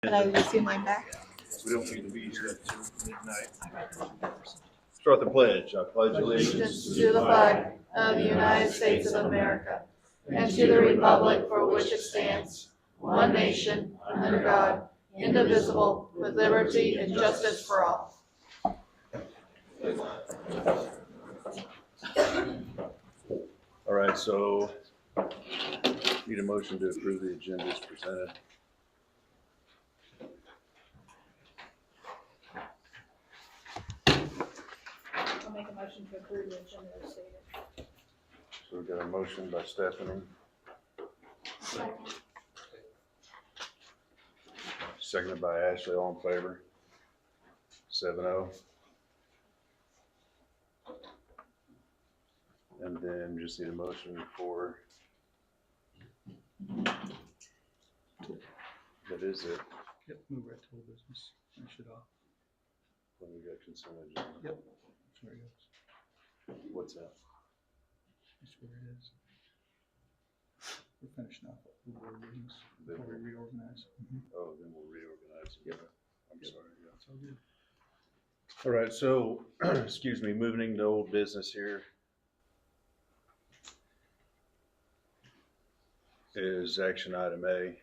But I receive mine back. We don't need to be here until midnight. Start the pledge. I pledge allegiance To the flag of the United States of America and to the republic for which it stands, one nation, under God, indivisible, with liberty and justice for all. All right, so need a motion to approve the agenda as presented. I'll make a motion to approve the agenda as stated. So we've got a motion by Stephanie. Seconded by Ashley, all in favor? 7-0. And then just need a motion for, that is it. Yep, move right to whole business. Finish it off. When we got consent agenda. Yep. That's where it goes. What's that? That's where it is. We're finishing off the board meetings before we reorganize. Oh, then we'll reorganize. Yep. I'm sorry. Yeah. That's all good. All right, so, excuse me, moving to old business here is action item A,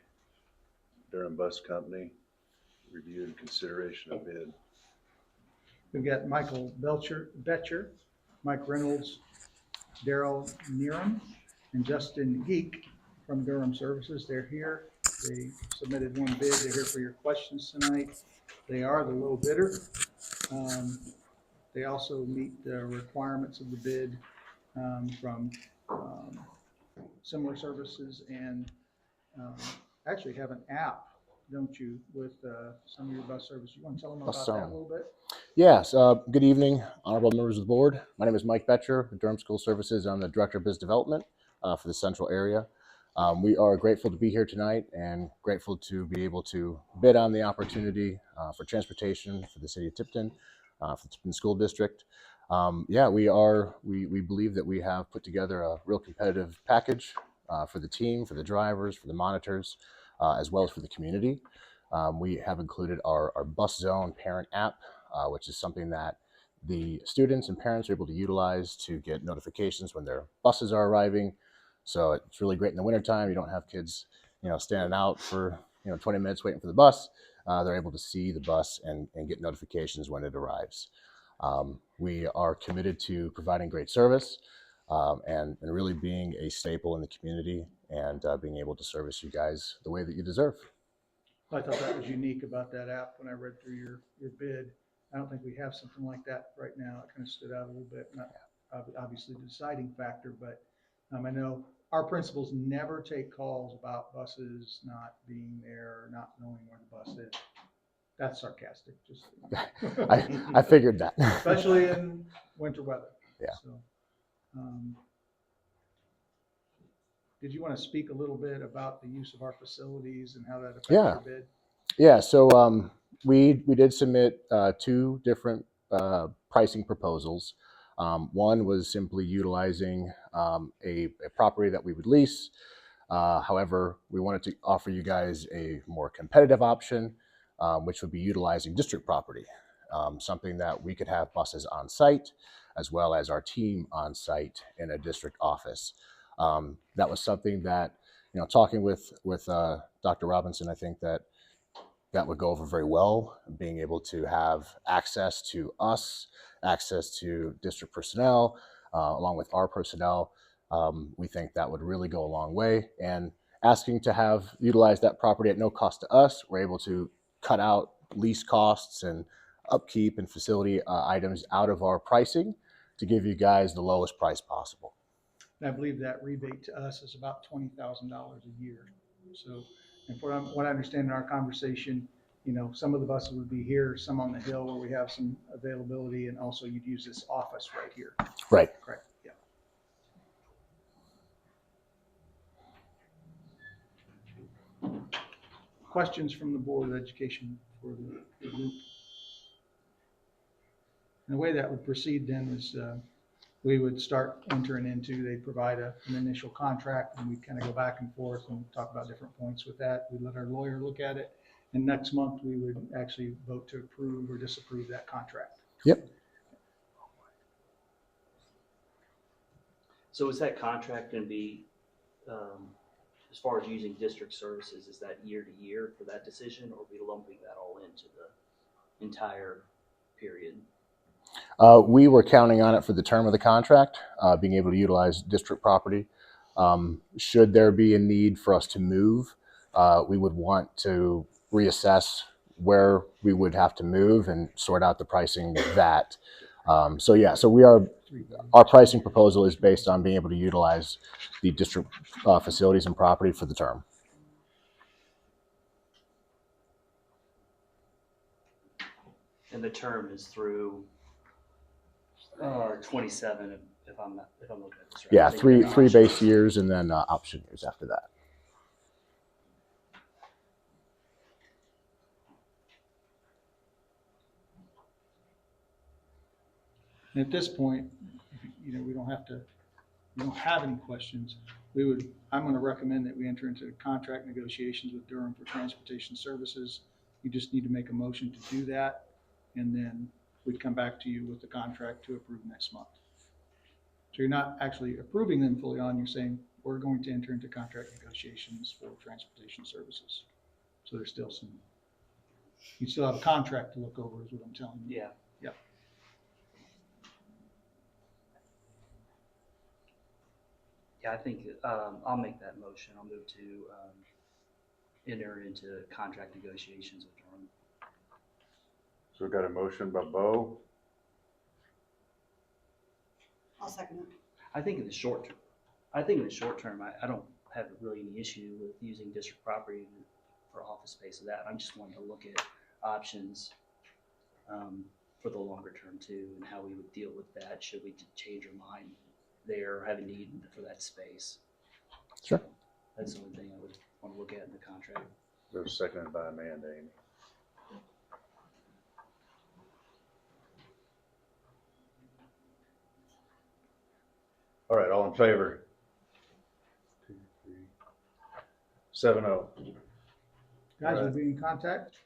Durham Bus Company, review and consideration of bid. We've got Michael Betcher, Mike Reynolds, Daryl Neeram, and Justin Geek from Durham Services. They're here. They submitted one bid. They're here for your questions tonight. They are the low bidder. They also meet the requirements of the bid from similar services, and actually have an app, don't you, with some of your bus service. You want to tell them about that a little bit? Yes. Good evening, honorable members of the board. My name is Mike Betcher with Durham School Services. I'm the Director of Business Development for the Central area. We are grateful to be here tonight and grateful to be able to bid on the opportunity for transportation for the city of Tipton, for the Tipton School District. We believe that we have put together a real competitive package for the team, for the drivers, for the monitors, as well as for the community. We have included our Bus Zone parent app, which is something that the students and parents are able to utilize to get notifications when their buses are arriving. So it's really great in the wintertime. You don't have kids, standing out for 20 minutes waiting for the bus. They're able to see the bus and get notifications when it arrives. We are committed to providing great service and really being a staple in the community and being able to service you guys the way that you deserve. I thought that was unique about that app when I read through your bid. I don't think we have something like that right now. It kind of stood out a little bit, not obviously the deciding factor, but I know our principals never take calls about buses not being there or not knowing where the bus is. That's sarcastic. Just I figured that. Especially in winter weather. Yeah. So, did you want to speak a little bit about the use of our facilities and how that affects your bid? Yeah. So we did submit two different pricing proposals. One was simply utilizing a property that we would lease. However, we wanted to offer you guys a more competitive option, which would be utilizing district property, something that we could have buses on site as well as our team on site in a district office. That was something that, talking with Dr. Robinson, I think that would go over very well, being able to have access to us, access to district personnel, along with our personnel. We think that would really go a long way. And asking to utilize that property at no cost to us, we're able to cut out lease costs and upkeep and facility items out of our pricing to give you guys the lowest price possible. And I believe that rebate to us is about $20,000 a year. So, and from what I understand in our conversation, some of the buses would be here, some on the hill where we have some availability, and also you'd use this office right here. Right. Correct. Yeah. Questions from the Board of Education for the group? And the way that would proceed then is we would start entering into, they'd provide an initial contract, and we'd kind of go back and forth and talk about different points with that. We'd let our lawyer look at it, And next month, we would actually vote to approve or disapprove that contract. Yep. So is that contract going to be, as far as using district services, is that year to year for that decision, or are we lumping that all into the entire period? We were counting on it for the term of the contract, being able to utilize district property. Should there be a need for us to move, we would want to reassess where we would have to move and sort out the pricing of that. So our pricing proposal is based on being able to utilize the district facilities and property for the term. And the term is through 27, if I'm looking at this right. Yeah, I think three that's base options. years and then option years after that. And at this point, we don't have any questions. I'm going to recommend that we enter into contract negotiations with Durham for transportation services. You just need to make a motion to do that, and then we'd come back to you with the contract to approve next month. So you're not actually approving them fully on, you're saying we're going to enter into contract negotiations for transportation services. So there's still you still have a contract to look over is what I'm telling you. Yeah. Yep. Yeah, I think I'll make that motion. I'll move to enter into contract negotiations with Durham. So we got a motion by Bo. I'll second it. I think in the short term, I don't have really any issue with using district property for office space of that. I just wanted to look at options for the longer term too, and how we would deal with that should we change our mind there or have a need for that space. Sure. That's the only thing I would want to look at in the contract. It was seconded by Amanda. Amy. All right, all in favor? 2, 3, 7-0. Guys, we'll Right. be in contact.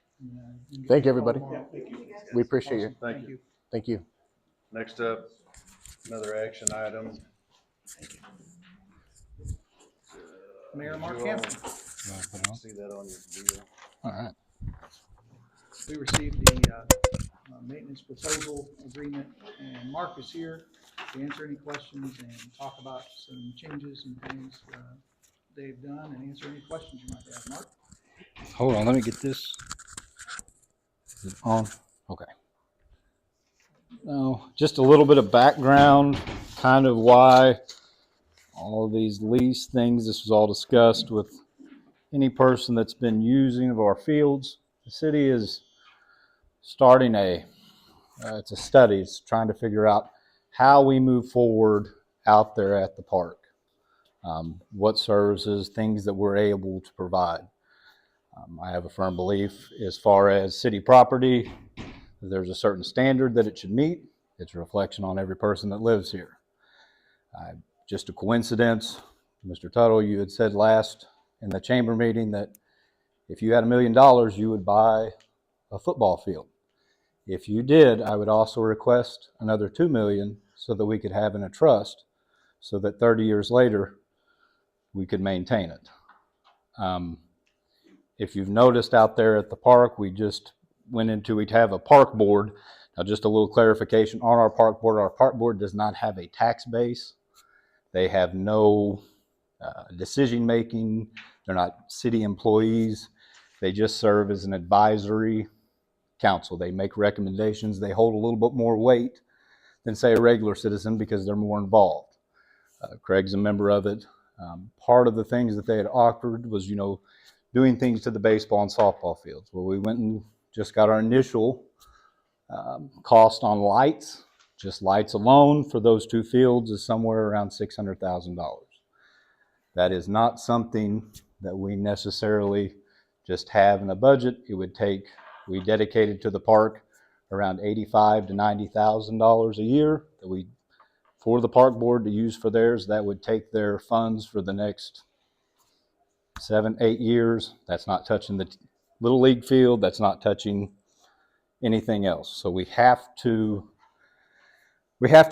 Thank you, everybody. Yeah. We appreciate you. Thank you. Thank you. Next up, another action item. Mayor Mark You all Hampton. See that on your deal? All right. We received the maintenance proposal agreement, and Mark is here to answer any questions and talk about some changes and things they've done and answer any questions you might have. Mark? Hold on, let me get this. Is it on? Okay. Now, just a little bit of background, kind of why all of these lease things, this was all discussed with any person that's been using of our fields. The city is starting it's a study. It's trying to figure out how we move forward out there at the park. What services, things that we're able to provide. I have a firm belief as far as city property, there's a certain standard that it should meet. It's a reflection on every person that lives here. Just a coincidence, Mr. Tuttle, you had said last in the chamber meeting that if you had $1 million, you would buy a football field. If you did, I would also request another $2 million so that we could have in a trust so that 30 years later, we could maintain it. If you've noticed out there at the park, we'd have a park board. Now, just a little clarification on our park board does not have a tax base. They have no decision-making. They're not city employees. They just serve as an advisory council. They make recommendations. They hold a little bit more weight than, say, a regular citizen because they're more involved. Craig's a member of it. Part of the things that they had offered was, doing things to the baseball and softball fields. Well, we went and just got our initial cost on lights. Just lights alone for those two fields is somewhere around $600,000. That is not something that we necessarily just have in a budget. We dedicated to the park around $85,000 to $90,000 a year for the park board to use for theirs. That would take their funds for the next 7-8 years. That's not touching the Little League field. That's not touching anything else. So we have to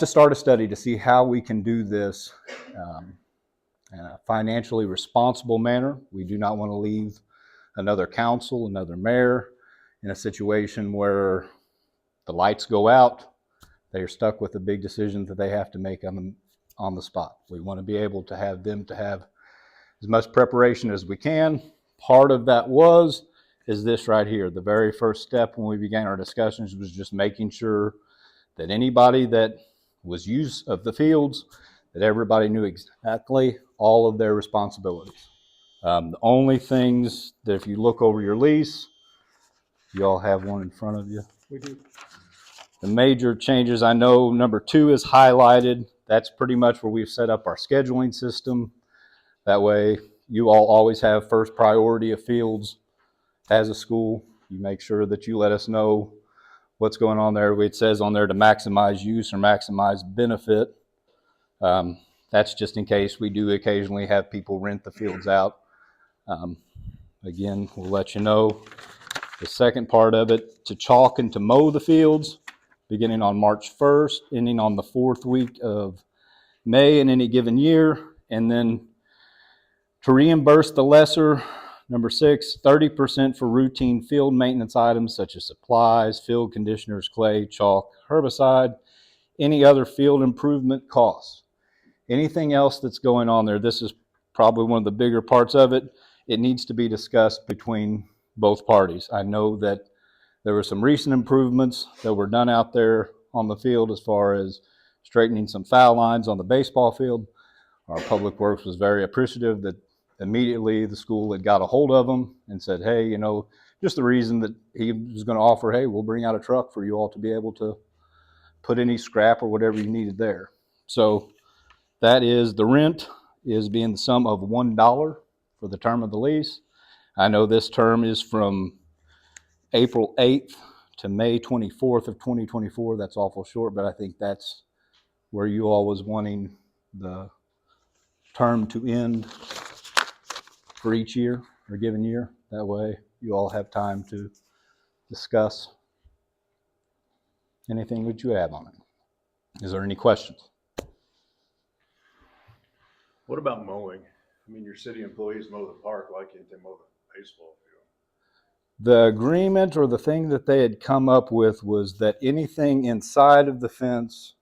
start a study to see how we can do this in a financially responsible manner. We do not want to leave another council, another mayor in a situation where the lights go out. They are stuck with a big decision that they have to make on the spot. We want to be able to have them to have as much preparation as we can. Part of that is this right here. The very first step when we began our discussions was just making sure that anybody that was use of the fields, that everybody knew exactly all of their responsibilities. The only things that if you look over your lease, you all have one in front of you. We do. The major changes, I know number 2 is highlighted. That's pretty much where we've set up our scheduling system. That way you all always have first priority of fields as a school. You make sure that you let us know what's going on there. It says on there to maximize use or maximize benefit. That's just in case we do occasionally have people rent the fields out. Again, we'll let you know. The second part of it, to chalk and to mow the fields, beginning on March 1st, ending on the 4th week of May in any given year, and then to reimburse the lesser, number 6, 30% for routine field maintenance items such as supplies, field conditioners, clay, chalk, herbicide, any other field improvement costs. Anything else that's going on there, this is probably one of the bigger parts of it. It needs to be discussed between both parties. I know that there were some recent improvements that were done out there on the field as far as straightening some foul lines on the baseball field. Our public works was very appreciative that immediately the school had got a hold of them and said, hey, just the reason that he was going to offer, hey, we'll bring out a truck for you all to be able to put any scrap or whatever you needed there. So that is, the rent is being the sum of $1 for the term of the lease. I know this term is from April 8th to May 24th of 2024. That's awful short, but I think that's where you all was wanting the term to end for each year or given year. That way you all have time to discuss anything that you have on it. Is there any questions? What about mowing? I mean, your city employees mow the park. Why can't they mow the baseball field? The agreement or the thing that they had come up with was that anything inside of the fence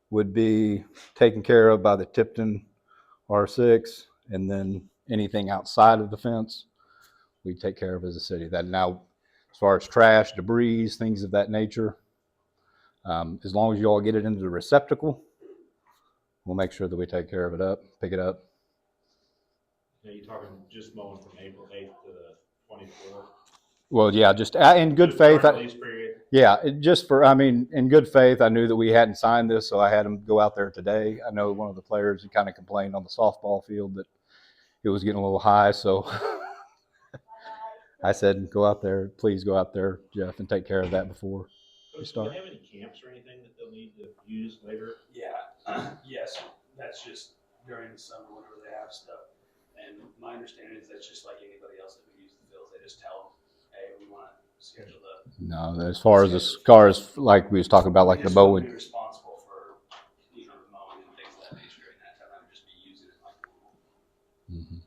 would be taken care of by the Tipton R6, and then anything outside of the fence we take care of as a city. That now, as far as trash, debris, things of that nature, as long as you all get it into the receptacle, we'll make sure that we take care of it up, pick it up. Are you talking just mowing from April 8th to the 24th? Well, yeah, just in good faith. Lease period? Yeah, in good faith, I knew that we hadn't signed this, so I had them go out there today. I know one of the players had kind of complained on the softball field that it was getting a little high, so I said, please go out there, Jeff, and take care of that before we start. Do they have any camps or anything that they'll need to use later? Yeah, yes, that's just during the summer whenever they have stuff. And my understanding is that's just like anybody else that would use the fields. They just tell them, hey, we want to schedule the. No, as far as like we was talking about, like the mowing. Be responsible for, the mowing and things of that nature during that time. I would just be using it like normal. Mm-hmm.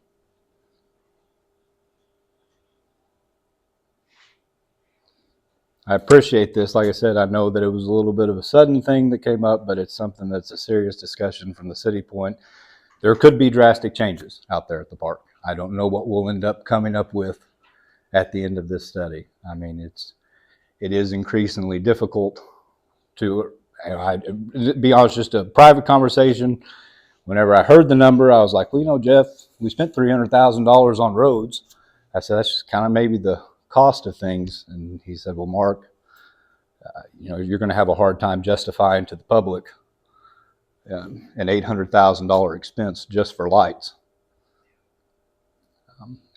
I appreciate this. Like I said, I know that it was a little bit of a sudden thing that came up, but it's something that's a serious discussion from the city point. There could be drastic changes out there at the park. I don't know what we'll end up coming up with at the end of this study. I mean, it is increasingly difficult to, be honest, just a private conversation. Whenever I heard the number, I was like, well, Jeff, we spent $300,000 on roads. I said, that's just kind of maybe the cost of things. And he said, well, Mark, you're going to have a hard time justifying to the public an $800,000 expense just for lights.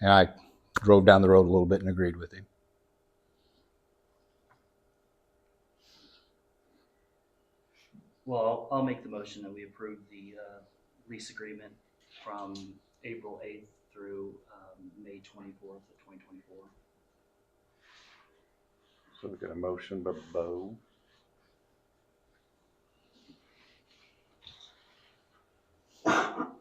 And I drove down the road a little bit and agreed with him. Well, I'll make the motion that we approve the lease agreement from April 8th through May 24th of 2024. So we got a motion by Bo. I'll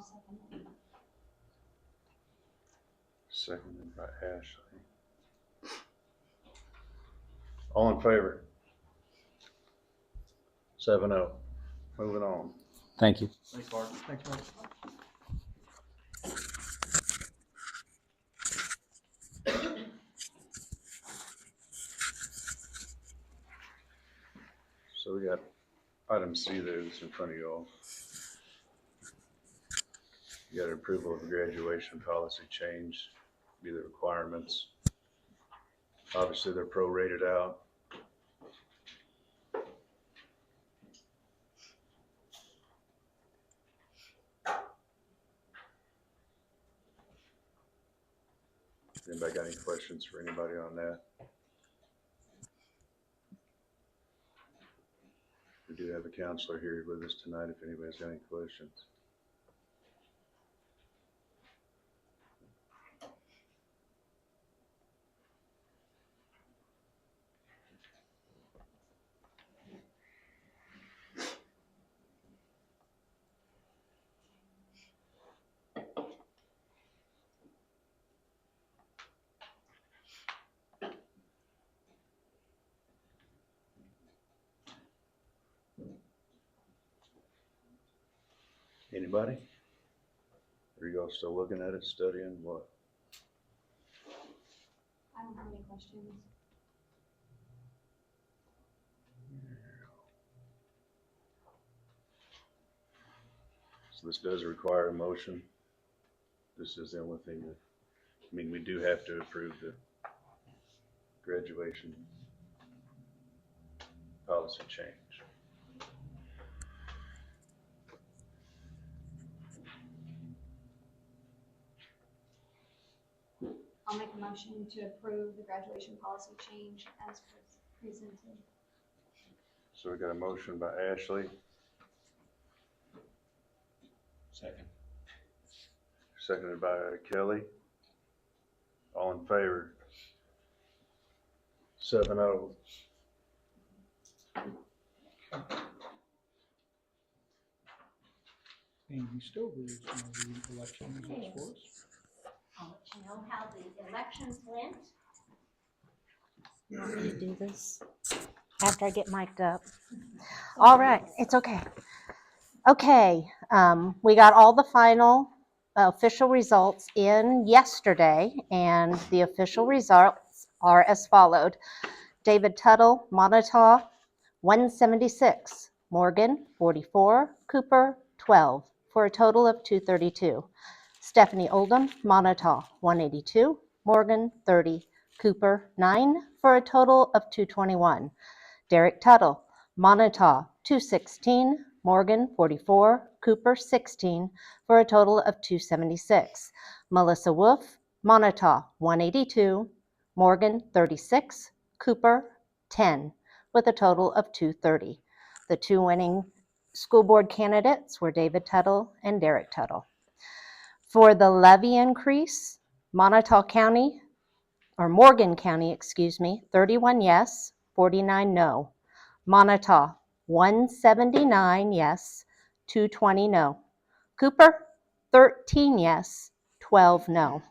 second it. Seconded by Ashley. All in favor? 7-0. Moving on. Thank you. Thanks, Mark. Thanks, Mark. So we got item C there that's in front of you all. You got approval of graduation policy change, be the requirements. Obviously, they're prorated out. Anybody got any questions for anybody on that? We do have a counselor here with us tonight if anybody's got any questions. Anybody? Are you all still looking at it, studying what? I don't have any questions. So this does require a motion. This is the only thing that, I mean, we do have to approve the graduation policy change. I'll make a motion to approve the graduation policy change as presented. So we got a motion by Ashley, Second. seconded by Kelly. All in favor? 7-0. Amy Stover is going to read election results for us. I'll let you know how the elections went. You want me to do this after I get mic'd up? All right, it's okay. Okay, we got all the final official results in yesterday, and the official results are as followed. David Tuttle, Montauk, 176. Morgan, 44. Cooper, 12, for a total of 232. Stephanie Oldham, Montauk, 182. Morgan, 30. Cooper, 9, for a total of 221. Derek Tuttle, Montauk, 216. Morgan, 44. Cooper, 16, for a total of 276. Melissa Wolf, Montauk, 182. Morgan, 36. Cooper, 10, with a total of 230. The two winning school board candidates were David Tuttle and Derek Tuttle. For the levy increase, Morgan County, 31 yes, 49 no. Montauk, 179 yes, 220 no. Cooper, 13 yes, 12 no.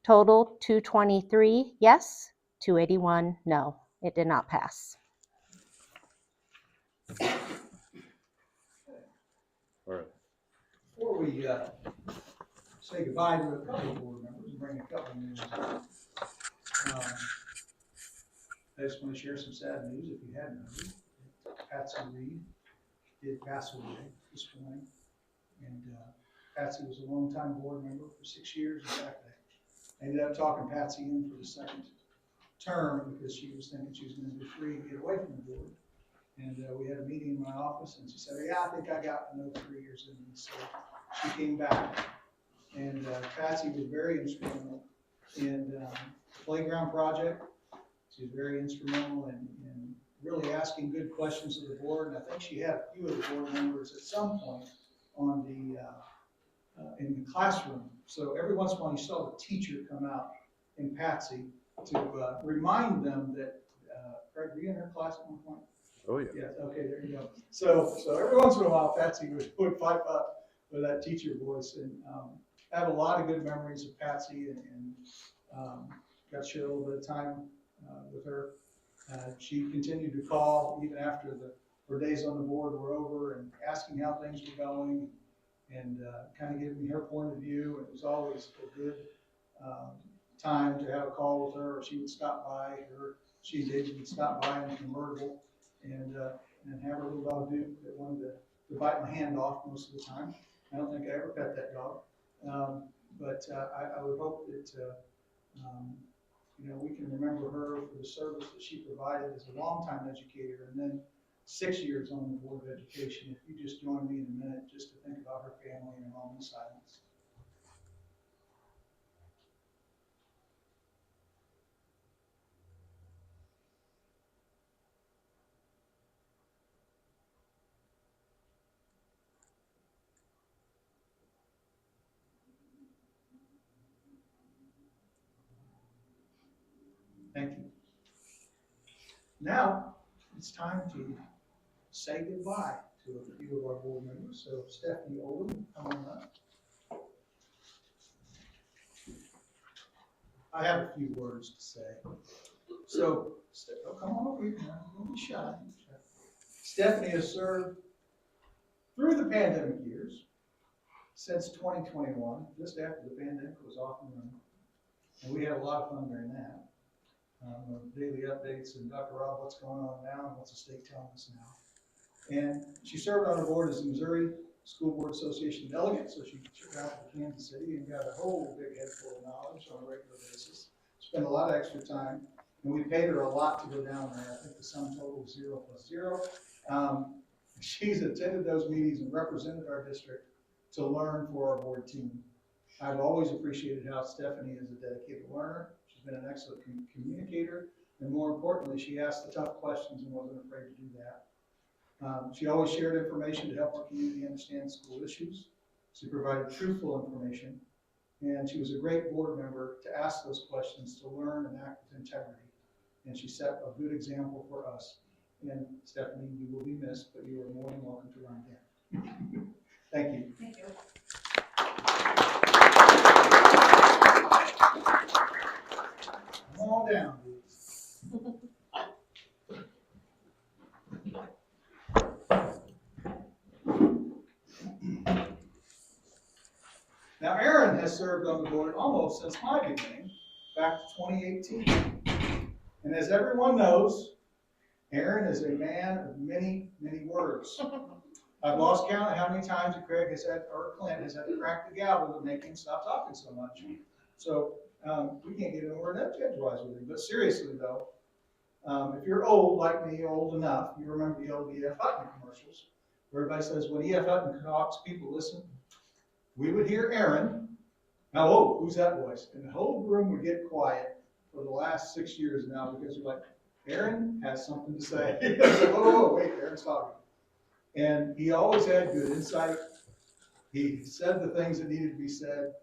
Total 223 yes, 281 no. It did not pass. All right. Before we say goodbye to a couple of board members and bring a couple of news in, I just want to share some sad news if you hadn't heard. Patsy Reed did pass away this morning. And Patsy was a longtime board member for 6 years. In fact, I ended up talking Patsy in for the second term because she was thinking she was going to be free and get away from the board. And we had a meeting in my office, and she said, "Yeah, I think I got another 3 years in me." So she came back. And Patsy was very instrumental in the playground project. She was very instrumental in really asking good questions of the board. And I think she had a few of the board members at some point on the in the classroom. So every once in a while, you saw the teacher come out in Patsy to remind them that, Craig, were you in her class at one point? Oh, yeah. Yes, okay, there you go. So every once in a while, Patsy would pipe up with that teacher voice, and I have a lot of good memories of Patsy, and got to share a little bit of time with her. She continued to call even after her days on the board were over, and asking how things were going, and kind of giving me her point of view. It was always a good time to have a call with her, or she would stop by, or she would stop by in a convertible, and have her little dog Duke that wanted to bite my hand off most of the time. I don't think I ever pet that dog, but I would hope that we can remember her for the service that she provided as a longtime educator, and then 6 years on the Board of Education. If you just join me in a minute just to think about her family in a moment of silence. Thank you. Now, it's time to say goodbye to a few of our board members. So Stephanie Oldham, come on up. I have a few words to say. So, come on over here now. Don't be shy. Stephanie has served through the pandemic years since 2021, just after the pandemic was off and running. And we had a lot of fun during that. Daily updates, and Dr. Rob, what's going on now, and what's the state telling us now? And she served on the board as the Missouri School Board Association delegate, so she traveled to Kansas City and got a whole big head full of knowledge on a regular basis. Spent a lot of extra time, and we paid her a lot to go down there. I think the sum total was 0 + 0. She's attended those meetings and represented our district to learn for our board team. I've always appreciated how Stephanie is a dedicated learner. She's been an excellent communicator, and more importantly, she asked the tough questions and wasn't afraid to do that. She always shared information to help our community understand school issues. She provided truthful information, and she was a great board member to ask those questions, to learn and act with integrity. And she set a good example for us. And Stephanie, you will be missed, but you are more than welcome to run again. Thank you. Thank you. Come on down, please. Now, Aaron has served on the board almost since my beginning, back to 2018. And as everyone knows, Aaron is a man of many, many words. I've lost count of how many times that Craig has had, or Clint has had to crack the gavel to make him stop talking so much. So we can't get in a word edgewise with him. But seriously though, if you're old like me, old enough, you remember the old E.F. Hutton commercials, where everybody says, when E.F. Hutton talks, people listen. We would hear Aaron. Now, oh, who's that voice? And the whole room would get quiet for the last 6 years now, because you're like, Aaron has something to say. Oh, wait, Aaron's talking. And he always had good insight. He said the things that needed to be said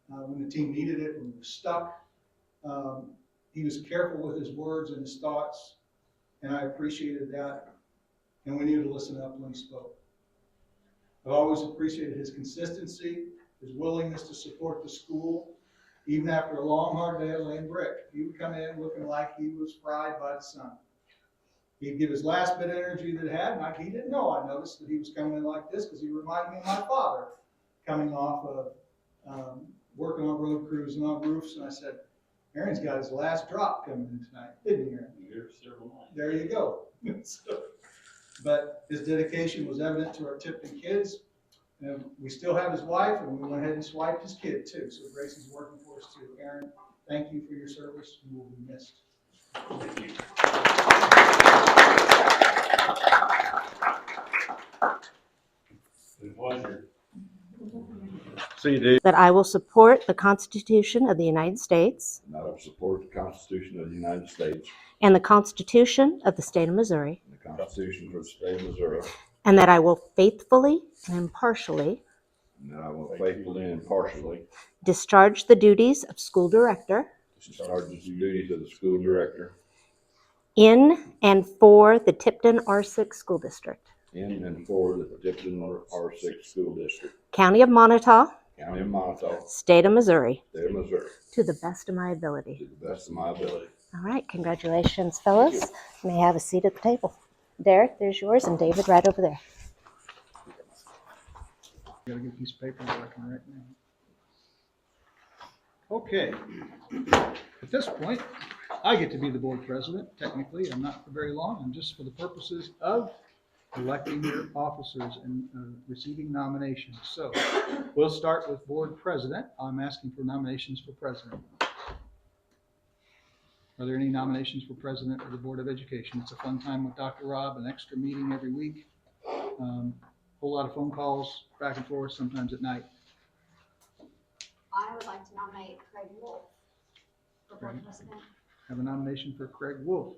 when the team needed it, when we were stuck. He was careful with his words and his thoughts, and I appreciated that. And we knew to listen up when he spoke. I've always appreciated his consistency, his willingness to support the school. Even after a long, hard day of laying brick, he would come in looking like he was fried by the sun. He'd give his last bit of energy that he had, and he didn't know. I noticed that he was coming in like this because he reminded me of my father coming off of working on road crews and on roofs. And I said, Aaron's got his last drop coming in tonight, didn't he, Aaron? There you go. But his dedication was evident to our Tipton kids. And we still have his wife, and we went ahead and swiped his kid too. So Gracie's working for us too. Aaron, thank you for your service. You will be missed. Thank you. It's a pleasure. See you, Dave. That I will support the Constitution of the United States And that I will support the Constitution of the United States and the Constitution of the State of Missouri, and the Constitution of the State of Missouri, and that I will faithfully and impartially and that I will faithfully and impartially discharge the duties of school director discharge the duties of the school director in and for the Tipton R6 School District, in and for the Tipton R6 School District, County of Montauk, County of Montauk, State of Missouri, State of Missouri, to the best of my ability. to the best of my ability. All right, congratulations, fellas. You may have a seat at the table. Derek, there's yours, and David right over there. Got a good piece of paper that I can write now. Okay. At this point, I get to be the board president. Technically, I'm not for very long. I'm just for the purposes of electing your officers and receiving nominations. So we'll start with board president. I'm asking for nominations for president. Are there any nominations for president of the Board of Education? It's a fun time with Dr. Rob, an extra meeting every week. Whole lot of phone calls back and forth, sometimes at night. I would like to nominate Craig Wolf for board president. Have a nomination for Craig Wolf.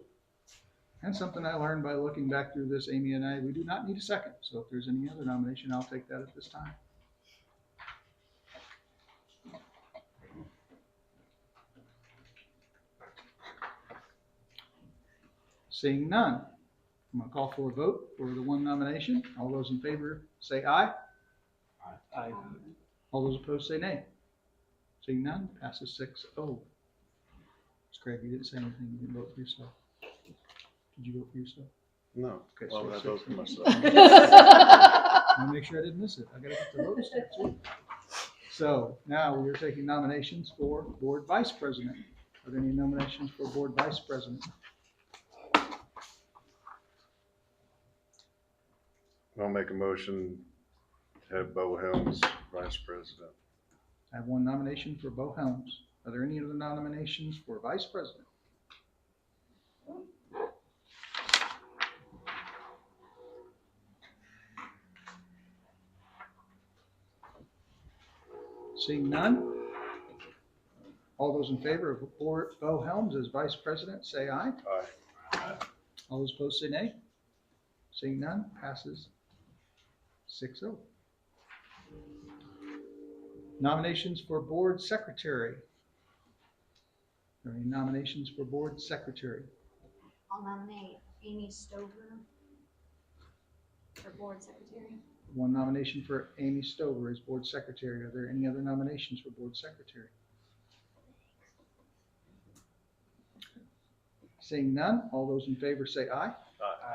And something I learned by looking back through this, Amy and I, we do not need a second. So if there's any other nomination, I'll take that at this time. Seeing none, I'm going to call for a vote for the one nomination. All those in favor say aye. Aye. All those opposed say nay. Seeing none, passes 6-0. Craig, you didn't say anything. You didn't vote for yourself. Did you vote for yourself? No. Okay, Why so would I it's vote for 6-0. myself? I want to make sure I didn't miss it. I got to get the votes too. So now we are taking nominations for board vice president. Are there any nominations for board vice president? I'll make a motion to have Bo Helms vice president. I have one nomination for Bo Helms. Are there any other nominations for vice president? Seeing none, all those in favor of Bo Helms as vice president, say aye. Aye. All those opposed, say nay. Seeing none, passes 6-0. Nominations for board secretary. Are there any nominations for board secretary? I'll nominate Amy Stover for board secretary. One nomination for Amy Stover as board secretary. Are there any other nominations for board secretary? Seeing none, all those in favor say aye.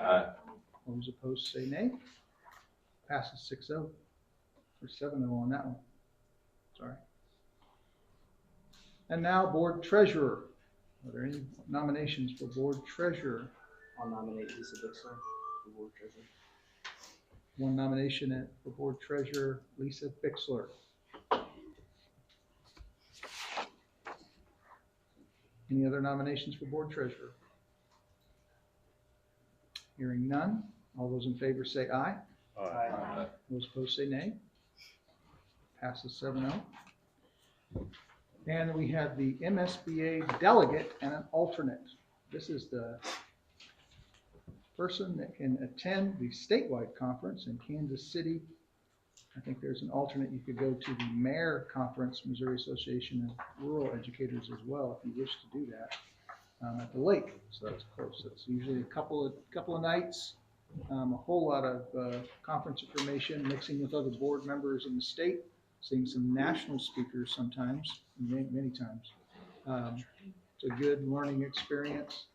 Aye. All those opposed say nay. Passes 6-0. Or 7-0 on that one. Sorry. And now board treasurer. Are there any nominations for board treasurer? I'll nominate Lisa Bixler for board treasurer. One nomination for board treasurer, Lisa Bixler. Any other nominations for board treasurer? Hearing none, all those in favor say aye. Aye. Those opposed say nay. Passes 7-0. And we have the MSBA delegate and an alternate. This is the person that can attend the statewide conference in Kansas City. I think there's an alternate. You could go to the mayor conference, Missouri Association of Rural Educators as well, if you wish to do that, at the lake. So that's close. It's usually a couple of nights, a whole lot of conference information, mixing with other board members in the state, seeing some national speakers sometimes, many times. It's a good learning experience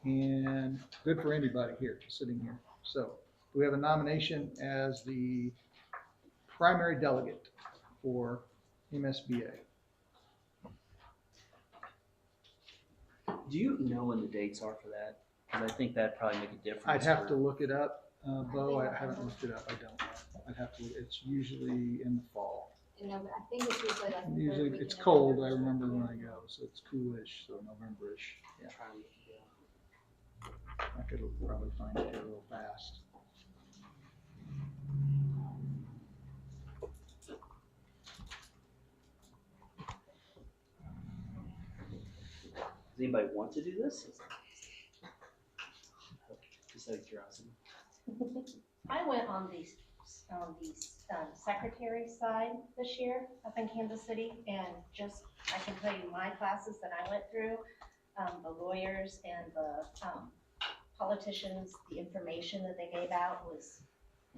and good for anybody here sitting here. So we have a nomination as the primary delegate for MSBA. Do you know when the dates are for that? Because I think that'd probably make a difference. I'd have to look it up, Bo. I haven't looked it up. I don't know. I'd have to look. It's usually in the fall. No, but I think it's usually like the third Usually week it's in cold. November. I remember when I go, so it's coolish, so November-ish. Yeah, I could probably find it here real fast. Does anybody want to do this? Just out of curiosity. I went on these on the secretary side this year up in Kansas City. And just, I can tell you my classes that I went through, the lawyers and the politicians, the information that they gave out was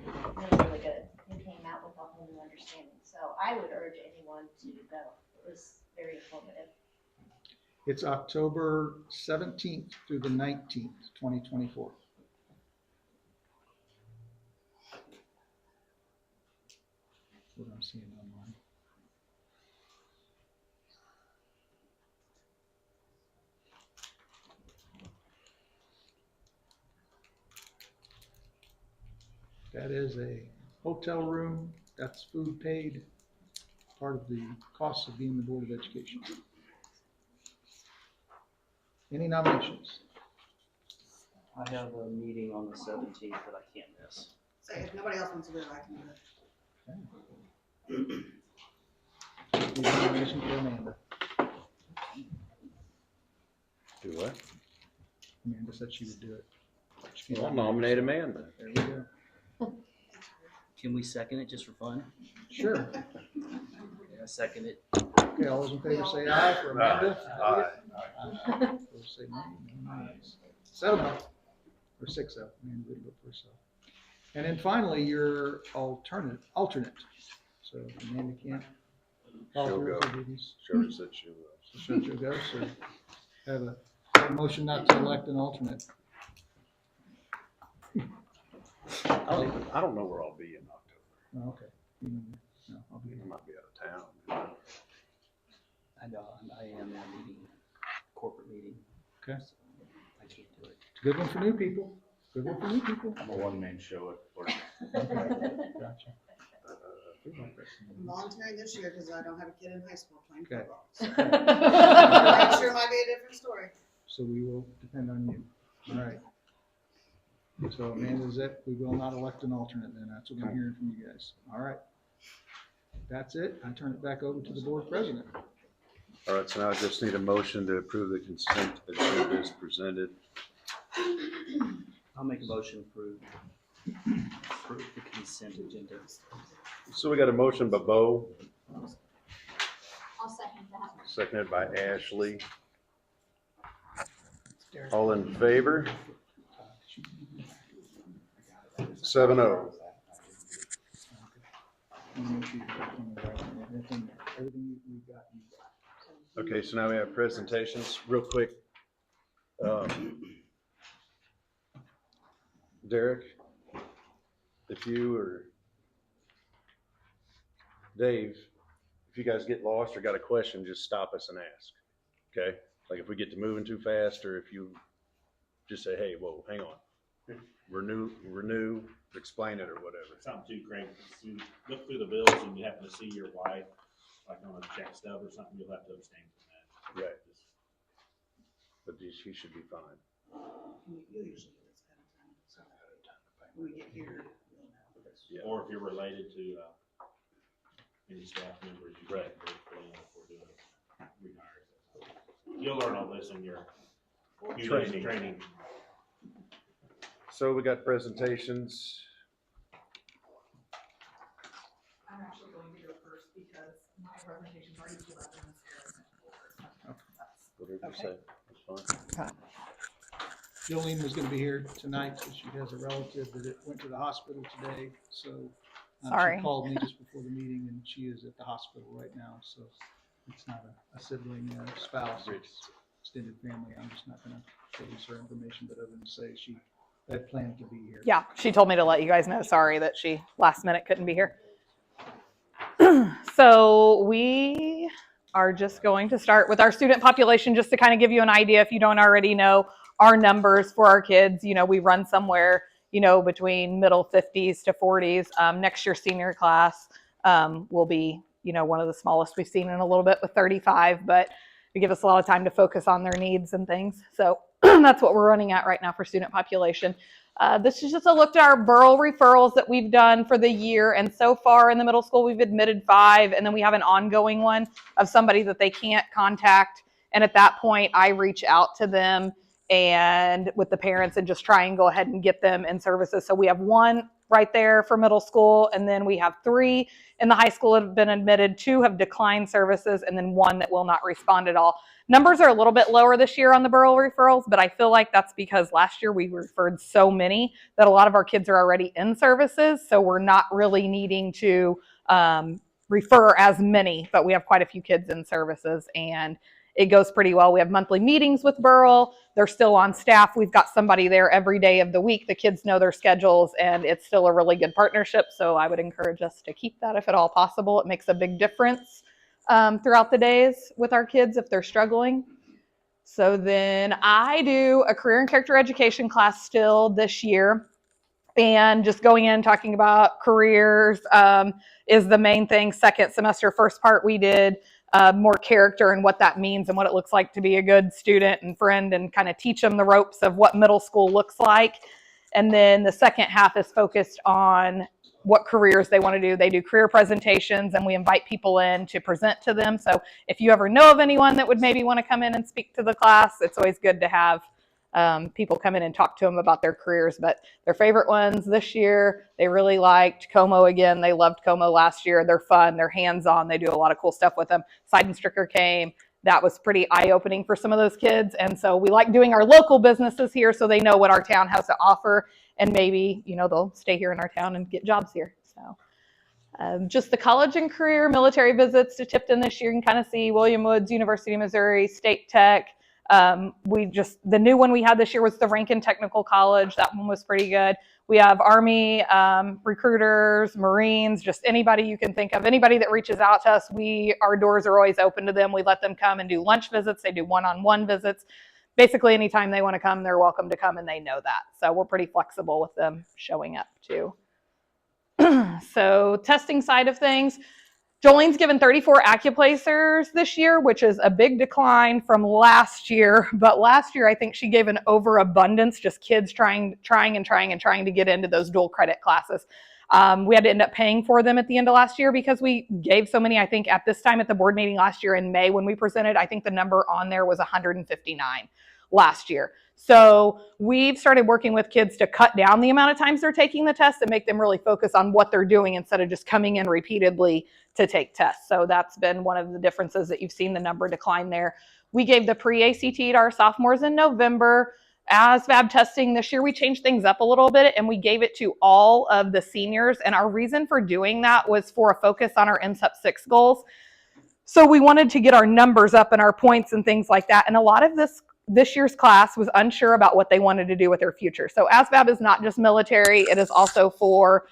really, really good. You came out with a whole new understanding. So I would urge anyone to go. It was very informative. It's October 17th through the 19th, 2024. That's what I'm seeing online. That is a hotel room. That's food paid, part of the cost of being the Board of Education. Any nominations? I have a meeting on the 17th that I can't miss. Say, if nobody else wants to do it, I can do it. Any nomination for Amanda? Do what? Amanda said she would do it. I'll nominate Amanda. There we go. Can we second it just for fun? Sure. Yeah, I second it. Okay, all those in favor say aye for Amanda. Aye. Those say nay. No nays. 7-0, or 6-0. Amanda did vote for herself. And then finally, your alternate. So Amanda can't She'll volunteer go. for duties. Sure said she will. So she'll go. So have a motion not to elect an alternate. I don't know where I'll be in October. Oh, okay. No, I'll be. I might be out of town. I know, I am in a meeting, corporate meeting. Okay. So I can't do it. It's a good one for new people. Good one for new people. I'm a one-man show at work. Okay, gotcha. I'm volunteering this year because I don't have a kid in high school playing Okay. football. So I'm sure it might be a different story. So we will depend on you. All right. So Amanda, is it? We will not elect an alternate then. That's what I'm hearing from you guys. All right. That's it. I turn it back over to the board president. All right, so now I just need a motion to approve the consent agenda as presented. I'll make a motion to approve the consent agenda. So we got a motion by Bo, I'll second that. seconded by Ashley. All in favor? 7-0. Everything we got, you got. Okay, so now we have presentations. Real quick. Derek, if you or Dave, if you guys get lost or got a question, just stop us and ask. Okay? Like if we get to moving too fast, or if you just say, hey, whoa, hang on. Renew, explain it or whatever. Something too crazy. You look through the bills and you happen to see your wife, like on a check stub or something, you'll have to abstain from that. Right. But she should be fine. You usually do this kind of time. So when we get here, we'll know. Yeah. Or if you're related to any staff members, you Right. can't vote for doing rehires. You'll learn all this in your few days of training. So we got presentations. I'm actually going to go first because my presentation's already pulled up in this area. Whatever you say, that's fine. Jolene was gonna be here tonight, so she has a relative that went to the hospital today, so. Sorry. She called me just before the meeting and she is at the hospital right now, so it's not a sibling, spouse, it's extended family. I'm just not gonna release her information, but other than to say she had planned to be here. Yeah, she told me to let you guys know. Sorry that she last minute couldn't be here. So we are just going to start with our student population, just to kind of give you an idea if you don't already know our numbers for our kids. You know, we run somewhere, you know, between middle 50s to 40s. Next year senior class will be, you know, one of the smallest we've seen in a little bit with 35, but it gives us a lot of time to focus on their needs and things. So that's what we're running at right now for student population. This is just a look at our borough referrals that we've done for the year. And so far in the middle school, we've admitted 5, and then we have an ongoing one of somebody that they can't contact. And at that point, I reach out to them and with the parents and just try and go ahead and get them in services. So we have one right there for middle school, and then we have 3 in the high school that have been admitted, 2 have declined services, and then 1 that will not respond at all. Numbers are a little bit lower this year on the borough referrals, but I feel like that's because last year we referred so many that a lot of our kids are already in services, so we're not really needing to refer as many, but we have quite a few kids in services, and it goes pretty well. We have monthly meetings with borough. They're still on staff. We've got somebody there every day of the week. The kids know their schedules, and it's still a really good partnership. So I would encourage us to keep that if at all possible. It makes a big difference throughout the days with our kids if they're struggling. So then I do a career and character education class still this year. And just going in, talking about careers is the main thing. Second semester, first part, we did more character and what that means and what it looks like to be a good student and friend, and kind of teach them the ropes of what middle school looks like. And then the second half is focused on what careers they want to do. They do career presentations, and we invite people in to present to them. So if you ever know of anyone that would maybe want to come in and speak to the class, it's always good to have people come in and talk to them about their careers. But their favorite ones this year, they really liked Como again. They loved Como last year. They're fun. They're hands-on. They do a lot of cool stuff with them. Side and Stricker came. That was pretty eye-opening for some of those kids. And so we like doing our local businesses here so they know what our town has to offer. And maybe, they'll stay here in our town and get jobs here. So just the college and career military visits to Tipton this year. You can kind of see William Woods, University of Missouri, State Tech. The new one we had this year was the Rankin Technical College. That one was pretty good. We have Army, recruiters, Marines, just anybody you can think of, anybody that reaches out to us. Our doors are always open to them. We let them come and do lunch visits. They do one-on-one visits. Basically, anytime they want to come, they're welcome to come, and they know that. So we're pretty flexible with them showing up too. So testing side of things, Jolene's given 34 acuplacers this year, which is a big decline from last year. But last year, I think she gave an overabundance, just kids trying to get into those dual credit classes. We had to end up paying for them at the end of last year because we gave so many. I think at this time at the board meeting last year in May when we presented, I think the number on there was 159 last year. So we've started working with kids to cut down the amount of times they're taking the test and make them really focus on what they're doing instead of just coming in repeatedly to take tests. So that's been one of the differences that you've seen the number decline there. We gave the pre-ACT to our sophomores in November. ASVAB testing this year, we changed things up a little bit and we gave it to all of the seniors. And our reason for doing that was for a focus on our MSEP 6 goals. So we wanted to get our numbers up and our points and things like that. And a lot of this year's class was unsure about what they wanted to do with their future. So ASVAB is not just military, it is also for,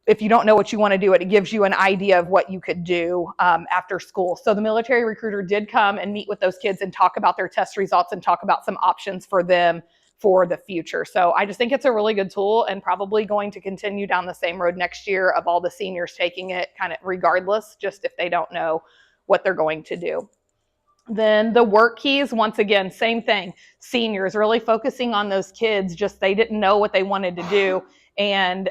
if you don't know what you want to do, it gives you an idea of what you could do after school. So the military recruiter did come and meet with those kids and talk about their test results and talk about some options for them for the future. So I just think it's a really good tool and probably going to continue down the same road next year of all the seniors taking it kind of regardless, just if they don't know what they're going to do. Then the work keys, once again, same thing. Seniors really focusing on those kids, just they didn't know what they wanted to do. And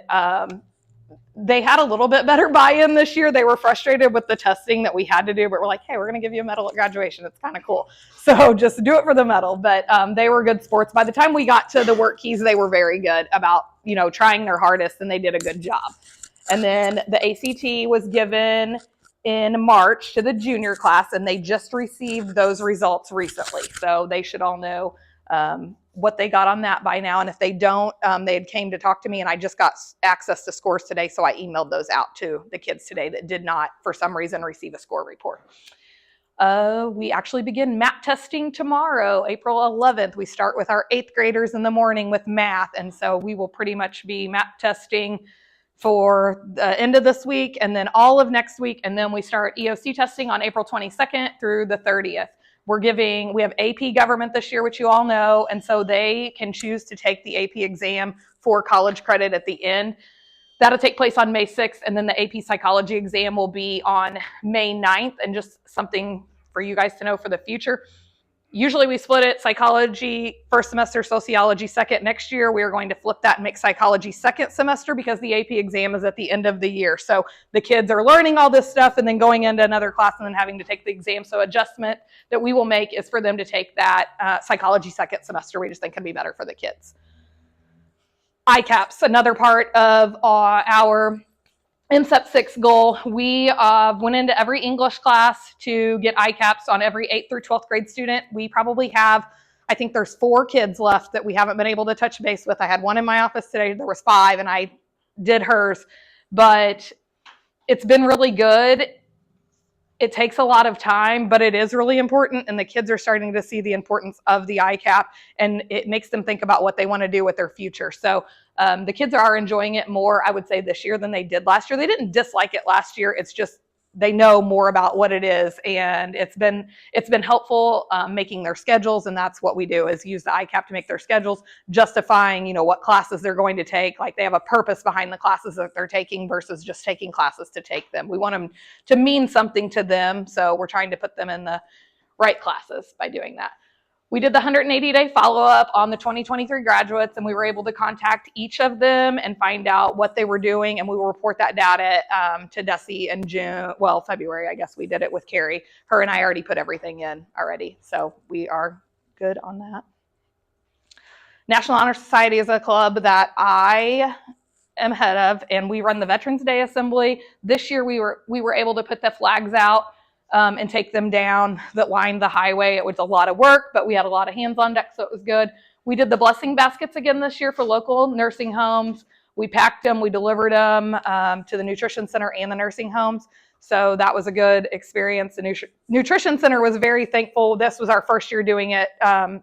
they had a little bit better buy-in this year. They were frustrated with the testing that we had to do, but we're like, hey, we're going to give you a medal at graduation. It's kind of cool. So just do it for the medal. But they were good sports. By the time we got to the work keys, they were very good about, trying their hardest, and they did a good job. And then the ACT was given in March to the junior class, and they just received those results recently. So they should all know what they got on that by now. And if they don't, they had came to talk to me, and I just got access to scores today. So I emailed those out to the kids today that did not, for some reason, receive a score report. We actually begin MAP testing tomorrow, April 11th. We start with our 8th graders in the morning with math. And so we will pretty much be MAP testing for the end of this week and then all of next week. And then we start EOC testing on April 22nd through the 30th. We have AP government this year, which you all know. And so they can choose to take the AP exam for college credit at the end. That'll take place on May 6th. And then the AP psychology exam will be on May 9th. And just something for you guys to know for the future. Usually we split it, psychology first semester, sociology second. Next year we are going to flip that and make psychology second semester because the AP exam is at the end of the year. So the kids are learning all this stuff and then going into another class and then having to take the exam. So adjustment that we will make is for them to take that psychology second semester. We just think can be better for the kids. ICAPS, another part of our INSEP 6 goal. We went into every English class to get ICAPS on every 8th through 12th grade student. We probably have, I think there's 4 kids left that we haven't been able to touch base with. I had one in my office today, there was 5, and I did hers. But it's been really good. It takes a lot of time, but it is really important, and the kids are starting to see the importance of the ICAP, and it makes them think about what they want to do with their future. So the kids are enjoying it more, I would say, this year than they did last year. They didn't dislike it last year. It's just they know more about what it is, and it's been helpful making their schedules, and that's what we do is use the ICAP to make their schedules, justifying what classes they're going to take. Like they have a purpose behind the classes that they're taking versus just taking classes to take them. We want them to mean something to them, so we're trying to put them in the right classes by doing that. We did the 180-day follow-up on the 2023 graduates, and we were able to contact each of them and find out what they were doing, and we will report that data to Desi in February, I guess we did it with Carrie. Her and I already put everything in already, so we are good on that. National Honor Society is a club that I am head of, and we run the Veterans Day Assembly. This year we were able to put the flags out and take them down that lined the highway. It was a lot of work, but we had a lot of hands on deck, so it was good. We did the blessing baskets again this year for local nursing homes. We packed them, we delivered them to the nutrition center and the nursing homes. So that was a good experience. The nutrition center was very thankful. This was our first year doing it,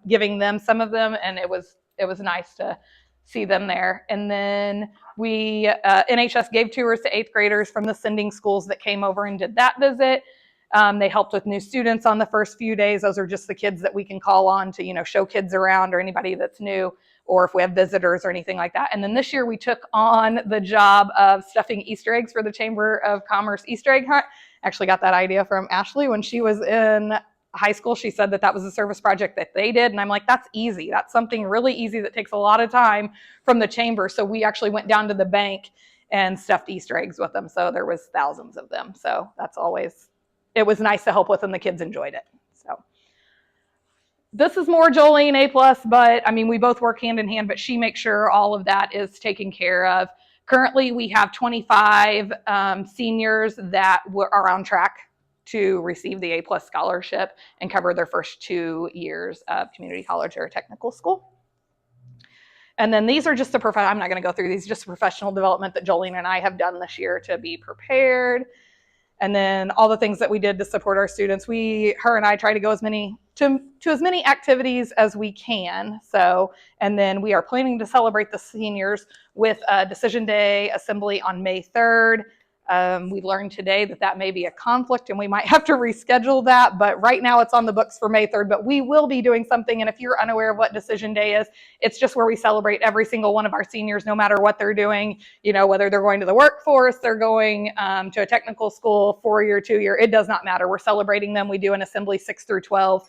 giving them some of them, and it was nice to see them there. And then we, NHS gave tours to 8th graders from the sending schools that came over and did that visit. They helped with new students on the first few days. Those are just the kids that we can call on to, show kids around or anybody that's new, or if we have visitors or anything like that. And then this year we took on the job of stuffing Easter eggs for the Chamber of Commerce Easter egg hunt. Actually got that idea from Ashley when she was in high school. She said that was a service project that they did. And I'm like, that's easy. That's something really easy that takes a lot of time from the chamber. So we actually went down to the bank and stuffed Easter eggs with them. So there was thousands of them. So it was nice to help with, and the kids enjoyed it. So this is more Jolene A+, but I mean, we both work hand in hand, but she makes sure all of that is taken care of. Currently, we have 25 seniors that are on track to receive the A+ scholarship and cover their first 2 years of community college or technical school. And then these are just I'm not going to go through these, just professional development that Jolene and I have done this year to be prepared. And then all the things that we did to support our students. Her and I try to go to as many activities as we can. So, and then we are planning to celebrate the seniors with a Decision Day assembly on May 3rd. We learned today that may be a conflict and we might have to reschedule that, but right now it's on the books for May 3rd, but we will be doing something. And if you're unaware of what Decision Day is, it's just where we celebrate every single one of our seniors, no matter what they're doing, whether they're going to the workforce, they're going to a technical school, 4-year, 2-year, it does not matter. We're celebrating them. We do an assembly 6 through 12,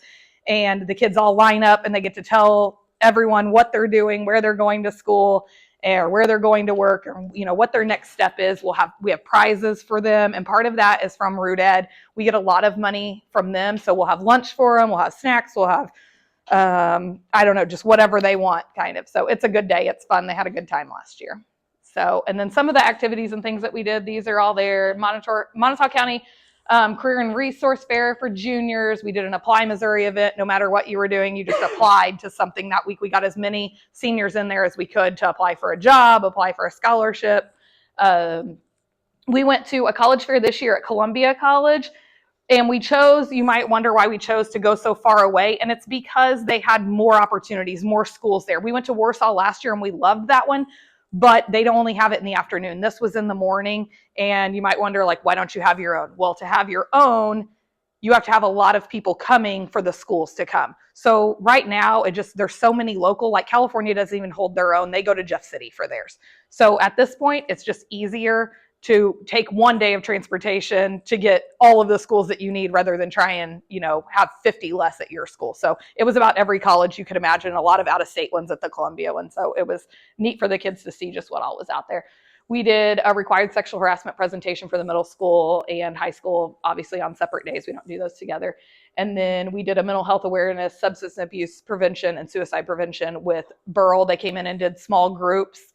and the kids all line up and they get to tell everyone what they're doing, where they're going to school, or where they're going to work, or what their next step is. We have prizes for them, and part of that is from Root Ed. We get a lot of money from them, so we'll have lunch for them, we'll have snacks, we'll have just whatever they want, kind of. So it's a good day, it's fun. They had a good time last year. So, and then some of the activities and things that we did, these are all there. Montauk County Career and Resource Fair for juniors. We did an Apply Missouri event. No matter what you were doing, you just applied to something that week. We got as many seniors in there as we could to apply for a job, apply for a scholarship. We went to a college fair this year at Columbia College, and you might wonder why we chose to go so far away, and it's because they had more opportunities, more schools there. We went to Warsaw last year and we loved that one, but they don't only have it in the afternoon. This was in the morning, and you might wonder, why don't you have your own? Well, to have your own, you have to have a lot of people coming for the schools to come. So right now, there's so many local, California doesn't even hold their own. They go to Jeff City for theirs. So at this point, it's just easier to take 1 day of transportation to get all of the schools that you need rather than try and, have 50 less at your school. So it was about every college you could imagine, a lot of out-of-state ones at the Columbia one. So it was neat for the kids to see just what all was out there. We did a required sexual harassment presentation for the middle school and high school, obviously on separate days. We don't do those together. And then we did a mental health awareness, substance abuse prevention, and suicide prevention with Burl. They came in and did small groups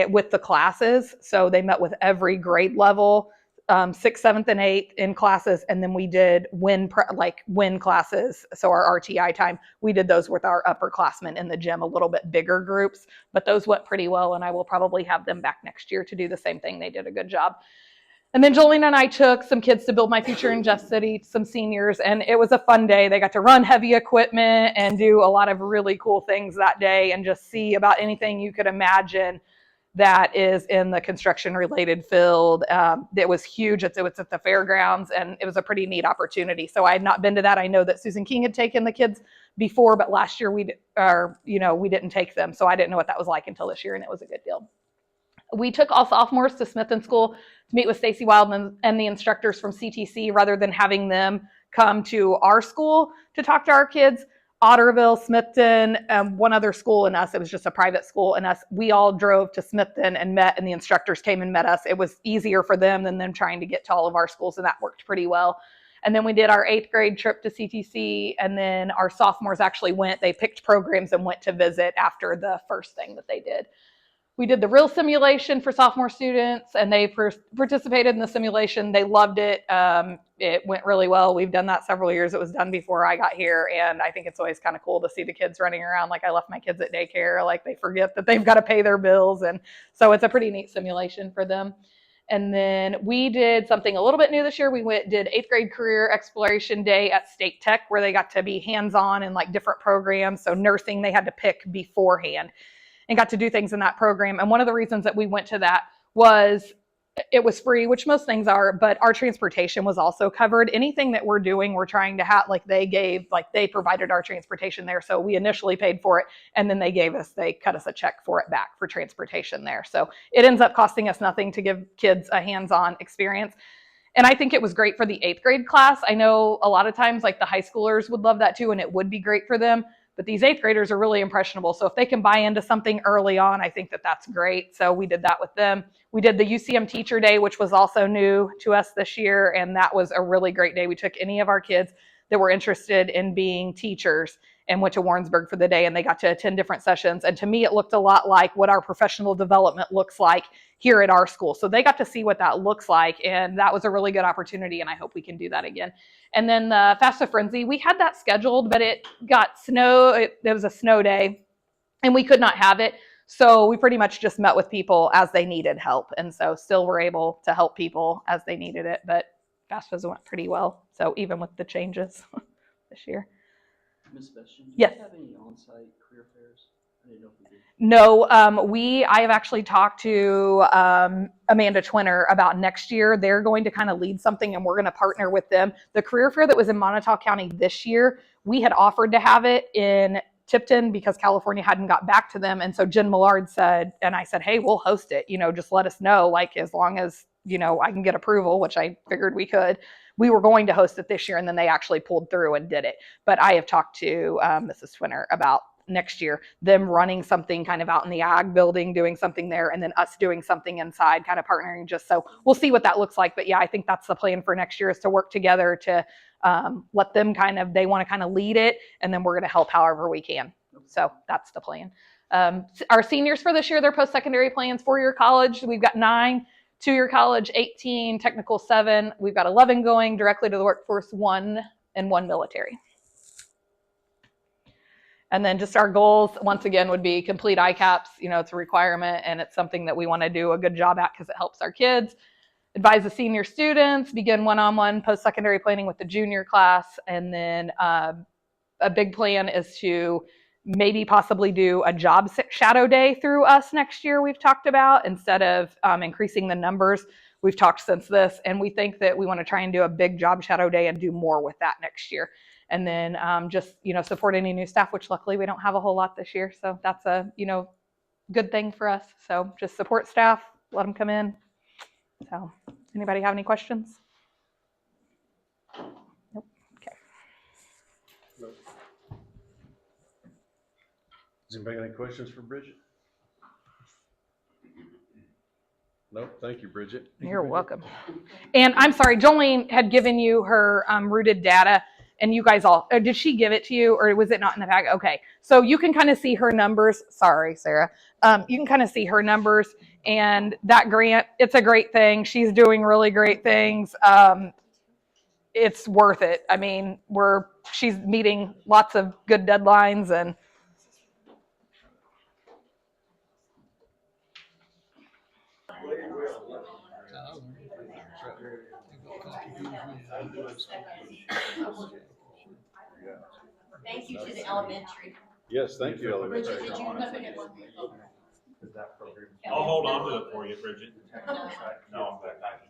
with the classes. So they met with every grade level, 6th, 7th, and 8th in classes. And then we did WIN classes. So our RTI time, we did those with our upperclassmen in the gym, a little bit bigger groups, but those went pretty well. And I will probably have them back next year to do the same thing. They did a good job. And then Jolene and I took some kids to Build My Future in Jeff City, some seniors, and it was a fun day. They got to run heavy equipment and do a lot of really cool things that day and just see about anything you could imagine that is in the construction related field. It was huge. It was at the fairgrounds, and it was a pretty neat opportunity. So I had not been to that. I know that Susan King had taken the kids before, but last year we didn't take them. So I didn't know what that was like until this year, and it was a good deal. We took all sophomores to Smithton School to meet with Stacy Wildman and the instructors from CTC rather than having them come to our school to talk to our kids. Otterville, Smithton, one other school in us. It was just a private school in us. We all drove to Smithton and met, and the instructors came and met us. It was easier for them than them trying to get to all of our schools, and that worked pretty well. And then we did our 8th grade trip to CTC, and then our sophomores actually went. They picked programs and went to visit after the first thing that they did. We did the real simulation for sophomore students, and they participated in the simulation. They loved it. It went really well. We've done that several years. It was done before I got here, and I think it's always kind of cool to see the kids running around like I left my kids at daycare, like they forget that they've got to pay their bills, and so it's a pretty neat simulation for them. And then we did something a little bit new this year. We did 8th grade career exploration day at State Tech, where they got to be hands-on in like different programs. So nursing, they had to pick beforehand, and got to do things in that program. And one of the reasons that we went to that was it was free, which most things are, but our transportation was also covered. Anything that we're doing, we're trying to have, they provided our transportation there. So we initially paid for it, and then they cut us a check for it back for transportation there. So it ends up costing us nothing to give kids a hands-on experience. And I think it was great for the 8th grade class. I know a lot of times like the high schoolers would love that too, and it would be great for them. But these 8th graders are really impressionable. So if they can buy into something early on, I think that that's great. So we did that with them. We did the UCM Teacher Day, which was also new to us this year. And that was a really great day. We took any of our kids that were interested in being teachers and went to Warrensburg for the day, and they got to attend different sessions. And to me, it looked a lot like what our professional development looks like here at our school. So they got to see what that looks like, and that was a really good opportunity, and I hope we can do that again. And then the FAFSA Frenzy, we had that scheduled, but it got snow. It was a snow day, and we could not have it. So we pretty much just met with people as they needed help. And so still were able to help people as they needed it, but FAFSA went pretty well. So even with the changes this year. Ms. Bestian, do Yes. you have any on-site career fairs? I didn't know if we did. No, I have actually talked to Amanda Twinner about next year. They're going to kind of lead something, and we're going to partner with them. The career fair that was in Montauk County this year, we had offered to have it in Tipton because California hadn't got back to them. And so Jen Millard said, and I said, hey, we'll host it, just let us know, like as long as, I can get approval, which I figured we could. We were going to host it this year, and then they actually pulled through and did it. But I have talked to Mrs. Twinner about next year, them running something kind of out in the ag building, doing something there, and then us doing something inside, kind of partnering, just so we'll see what that looks like. But yeah, I think that's the plan for next year, is to work together to let them they want to kind of lead it, and then we're going to help however we can. So that's the plan. Our seniors for this year, their post-secondary plans, 4-year college, we've got 9, 2-year college, 18, technical 7. We've got 11 going directly to the workforce, 1 and 1 military. And then just our goals, once again, would be complete ICAPS. It's a requirement, and it's something that we want to do a good job at because it helps our kids. Advise the senior students, begin one-on-one post-secondary planning with the junior class. And then a big plan is to maybe possibly do a job shadow day through us next year, we've talked about, instead of increasing the numbers. We've talked since this, and we think that we want to try and do a big job shadow day and do more with that next year. And then just, support any new staff, which luckily we don't have a whole lot this year. So that's a, good thing for us. So just support staff, let them come in. So, anybody have any questions? Nope. Okay. Does anybody got any questions for Bridget? Nope, thank you, Bridget. You're welcome. And I'm sorry, Jolene had given you her rooted data, and you guys all, did she give it to you, or was it not in the packet? Okay, so you can kind of see her numbers. Sorry, Sarah. You can kind of see her numbers, and that grant, it's a great thing. She's doing really great things. It's worth it. I mean, she's meeting lots of good deadlines, and Thank you to the elementary. Yes, thank you, elementary. I'll hold on to it for you, Bridget. No, but I see.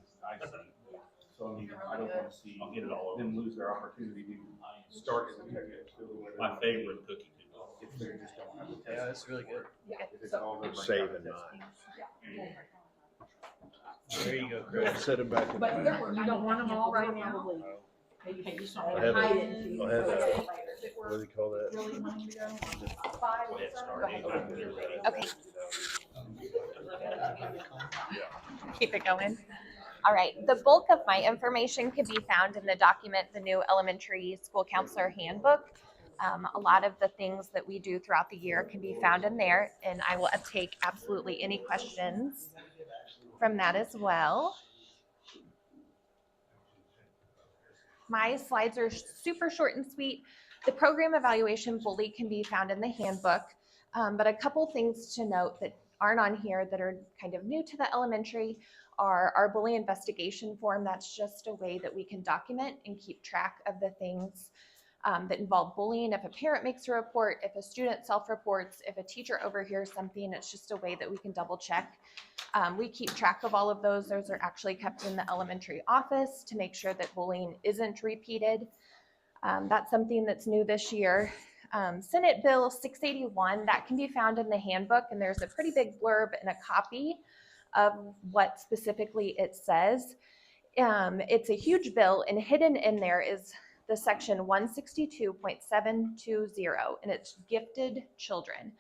So I mean, I don't wanna see I'll get it all over. them lose their opportunity to start in the technical school. My favorite cookie. If they just don't have the test. Yeah, that's really good. If it's all I'm over. saving mine. There you go, Chris. Set them back in. But you don't want them all right now? I have a, what do you call that? Okay. Keep it going. All right. The bulk of my information can be found in the document, the new elementary school counselor handbook. A lot of the things that we do throughout the year can be found in there, and I will take absolutely any questions from that as well. My slides are super short and sweet. The program evaluation bully can be found in the handbook, but a couple things to note that aren't on here that are kind of new to the elementary are our bully investigation form. That's just a way that we can document and keep track of the things that involve bullying. If a parent makes a report, if a student self-reports, if a teacher overhears something, it's just a way that we can double check. We keep track of all of those. Those are actually kept in the elementary office to make sure that bullying isn't repeated. That's something that's new this year. Senate Bill 681, that can be found in the handbook, and there's a pretty big blurb and a copy of what specifically it says. It's a huge bill, and hidden in there is the section 162.720, and it's gifted children.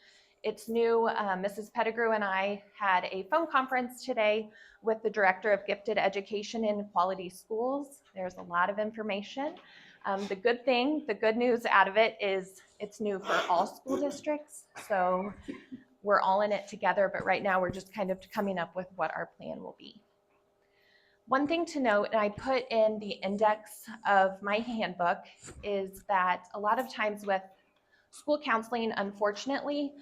It's new. Mrs. Pettigrew and I had a phone conference today with the Director of Gifted Education in Quality Schools. There's a lot of information. The good news out of it is it's new for all school districts. So we're all in it together, but right now we're just kind of coming up with what our plan will be. One thing to note, and I put in the index of my handbook, is that a lot of times with school counseling, unfortunately,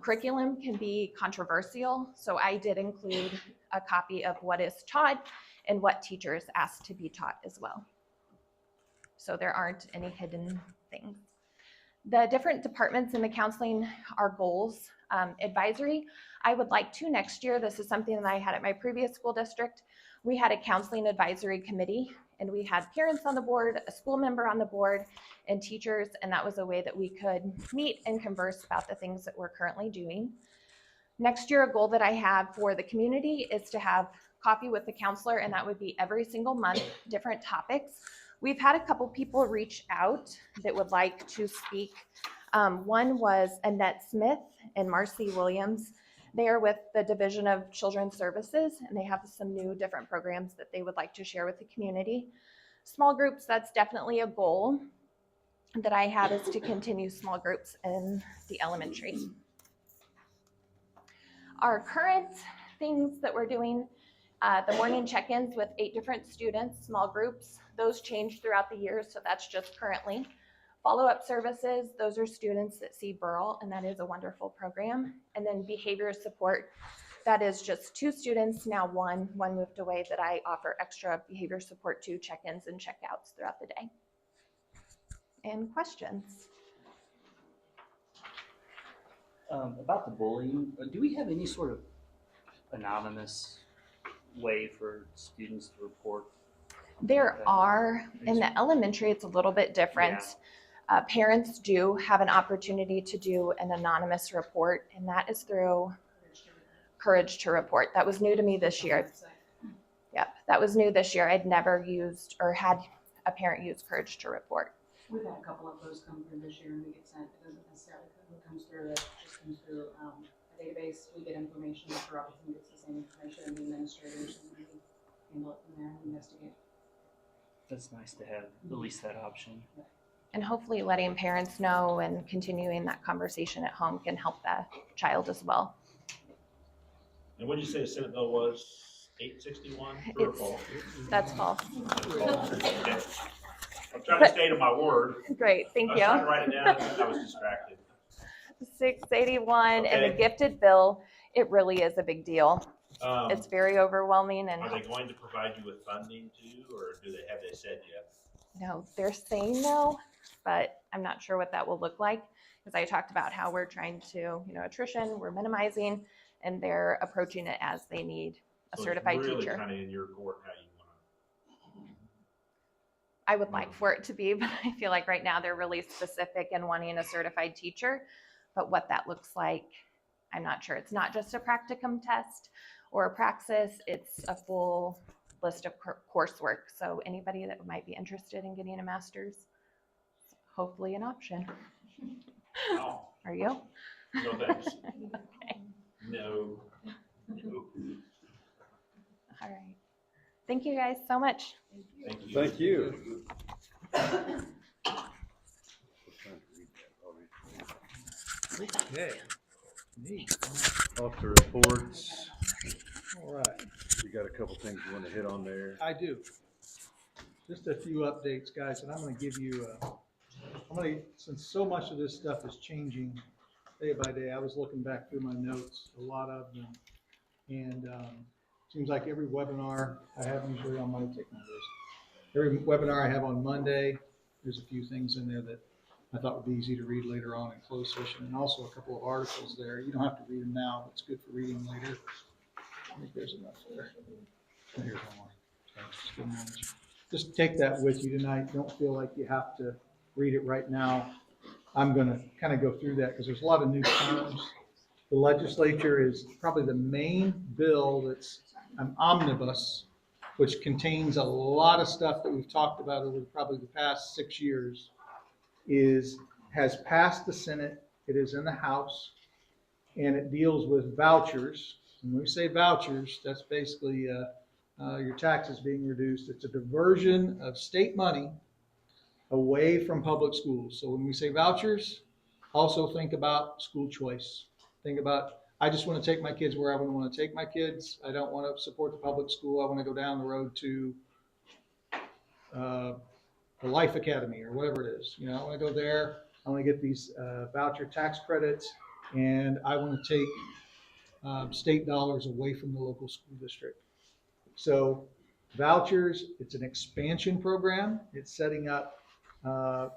curriculum can be controversial. So I did include a copy of what is taught and what teachers asked to be taught as well. So there aren't any hidden things. The different departments in the counseling are goals. Advisory, I would like to next year. This is something that I had at my previous school district. We had a counseling advisory committee, and we had parents on the board, a school member on the board, and teachers, and that was a way that we could meet and converse about the things that we're currently doing. Next year, a goal that I have for the community is to have coffee with the counselor, and that would be every single month, different topics. We've had a couple people reach out that would like to speak. One was Annette Smith and Marcy Williams. They are with the Division of Children's Services, and they have some new different programs that they would like to share with the community. Small groups, that's definitely a goal that I have, is to continue small groups in the elementary. Our current things that we're doing, the morning check-ins with 8 different students, small groups, those change throughout the year, so that's just currently. Follow-up services, those are students that see Burl, and that is a wonderful program. And then behavior support, that is just 2 students, now one moved away, that I offer extra behavior support to, check-ins and check-outs throughout the day. And questions? About the bullying, do we have any sort of anonymous way for students to report? There are. In the elementary, it's a little bit different. Yeah. Parents do have an opportunity to do an anonymous report, and that is through Courage to Report. That was new to me this year. Yep, that was new this year. I'd never used or had a parent use Courage to Report. We've had a couple of those come through this year and we get sent, it doesn't necessarily come, what comes through, it just comes through, a database, we get information, Mr. Robinson gets the same information, and the administrators, and we handle it from there and investigate. That's nice to have at least that option. And hopefully letting parents know and continuing that conversation at home can help the child as well. And what did you say the Senate bill was? 861? True or It's- false? That's false. Okay. I'm trying to stay to my word. Great, thank I was trying to you. write it down. I was distracted. 681 and the Okay. gifted bill, it really is a big deal. Um, It's very overwhelming and Are they going to provide you with funding too, or have they said yet? no, they're saying no, but I'm not sure what that will look like because I talked about how we're trying to, attrition, we're minimizing, and they're approaching it as they need a So certified it's really teacher. kind of in your court how you want I would like for it to be, but I feel like right now they're really specific in wanting a certified teacher. But what that looks like, I'm not sure. It's not just a practicum test or a praxis, it's a full list of coursework. So anybody that might be interested in getting a master's, hopefully an option. to. Oh, Are you? no thanks. Okay. No. All right. Thank you guys so much. Thank you. Thank you. Okay. Neat. Off to reports. All right. You got a couple things you want to hit on there? I do. Just a few updates, guys, and I'm gonna give you since so much of this stuff is changing day by day, I was looking back through my notes, a lot of them. And seems like every webinar I have usually on Monday, take my list. Every webinar I have on Monday, there's a few things in there that I thought would be easy to read later on in closed session, and also a couple of articles there. You don't have to read them now, but it's good for reading later. I think there's enough there. Here's one more. Just take that with you tonight. Don't feel like you have to read it right now. I'm going to kind of go through that because there's a lot of new terms. The legislature is probably the main bill that's an omnibus, which contains a lot of stuff that we've talked about over probably the past 6 years, has passed the Senate. It is in the House, and it deals with vouchers. And when we say vouchers, that's basically your taxes being reduced. It's a diversion of state money away from public schools. So when we say vouchers, also think about school choice. Think about, I just want to take my kids where I want to take my kids. I don't want to support the public school. I want to go down the road to the Life Academy or whatever it is. I want to go there. I want to get these voucher tax credits, and I want to take state dollars away from the local school district. So vouchers, it's an expansion program. It's setting up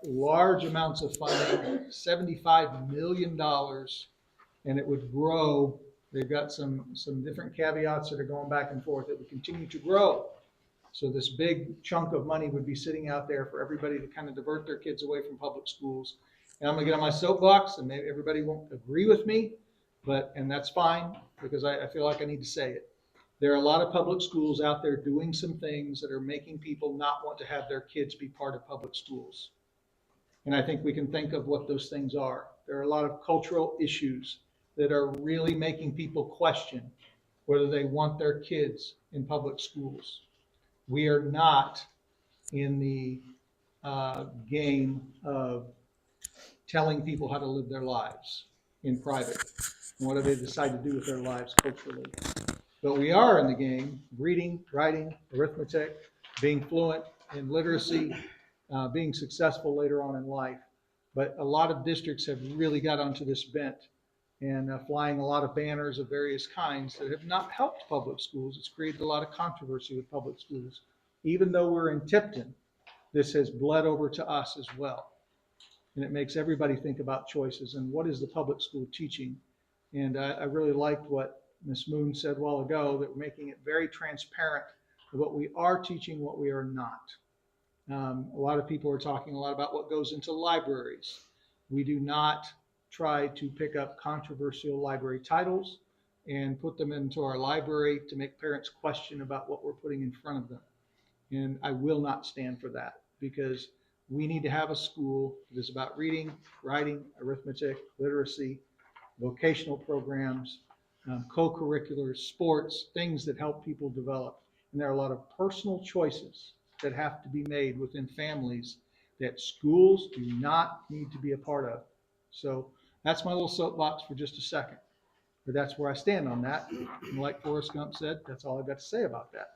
large amounts of funding, $75 million, and it would grow. They've got some different caveats that are going back and forth. It would continue to grow. So this big chunk of money would be sitting out there for everybody to kind of divert their kids away from public schools. And I'm gonna get on my soapbox, and maybe everybody won't agree with me, and that's fine, because I feel like I need to say it. There are a lot of public schools out there doing some things that are making people not want to have their kids be part of public schools. And I think we can think of what those things are. There are a lot of cultural issues that are really making people question whether they want their kids in public schools. We are not in the game of telling people how to live their lives in private and what do they decide to do with their lives culturally. But we are in the game of reading, writing, arithmetic, being fluent in literacy, being successful later on in life. But a lot of districts have really got onto this bent and flying a lot of banners of various kinds that have not helped public schools. It's created a lot of controversy with public schools. Even though we're in Tipton, this has bled over to us as well. And it makes everybody think about choices and what is the public school teaching. And I really liked what Ms. Moon said a while ago, that we're making it very transparent of what we are teaching, what we are not. A lot of people are talking a lot about what goes into libraries. We do not try to pick up controversial library titles, and put them into our library to make parents question about what we're putting in front of them. And I will not stand for that, because we need to have a school that is about reading, writing, arithmetic, literacy, vocational programs, co-curriculars, sports, things that help people develop. And there are a lot of personal choices that have to be made within families that schools do not need to be a part of. So that's my little soapbox for just a second. But that's where I stand on that. And like Forrest Gump said, that's all I've got to say about that.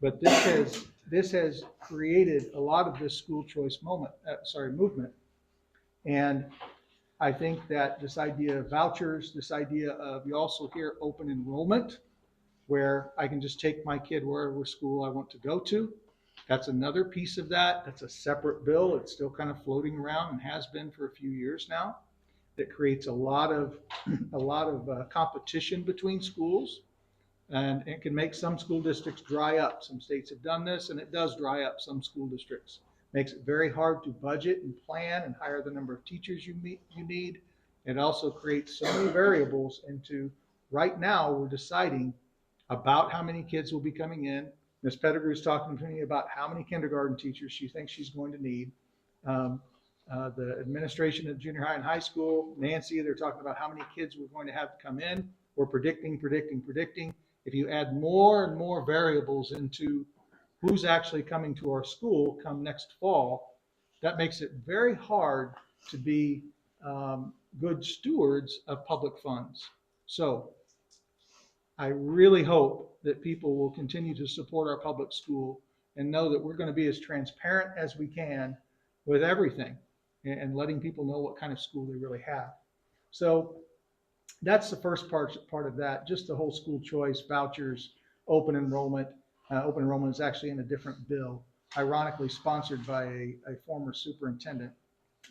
But this has created a lot of this school choice movement. And I think that this idea of vouchers, this idea of, you also hear open enrollment, where I can just take my kid wherever school I want to go to. That's another piece of that. That's a separate bill. It's still kind of floating around and has been for a few years now. That creates a lot of competition between schools, and it can make some school districts dry up. Some states have done this, and it does dry up some school districts. Makes it very hard to budget and plan and hire the number of teachers you need. It also creates so many variables into, right now we're deciding about how many kids will be coming in. Ms. Pettigrew is talking to me about how many kindergarten teachers she thinks she's going to need. The administration of junior high and high school, Nancy, they're talking about how many kids we're going to have to come in. We're predicting. If you add more and more variables into who's actually coming to our school come next fall, that makes it very hard to be good stewards of public funds. So I really hope that people will continue to support our public school and know that we're going to be as transparent as we can with everything and letting people know what kind of school they really have. So that's the first part of that, just the whole school choice, vouchers, open enrollment. Open enrollment is actually in a different bill, ironically sponsored by a former superintendent.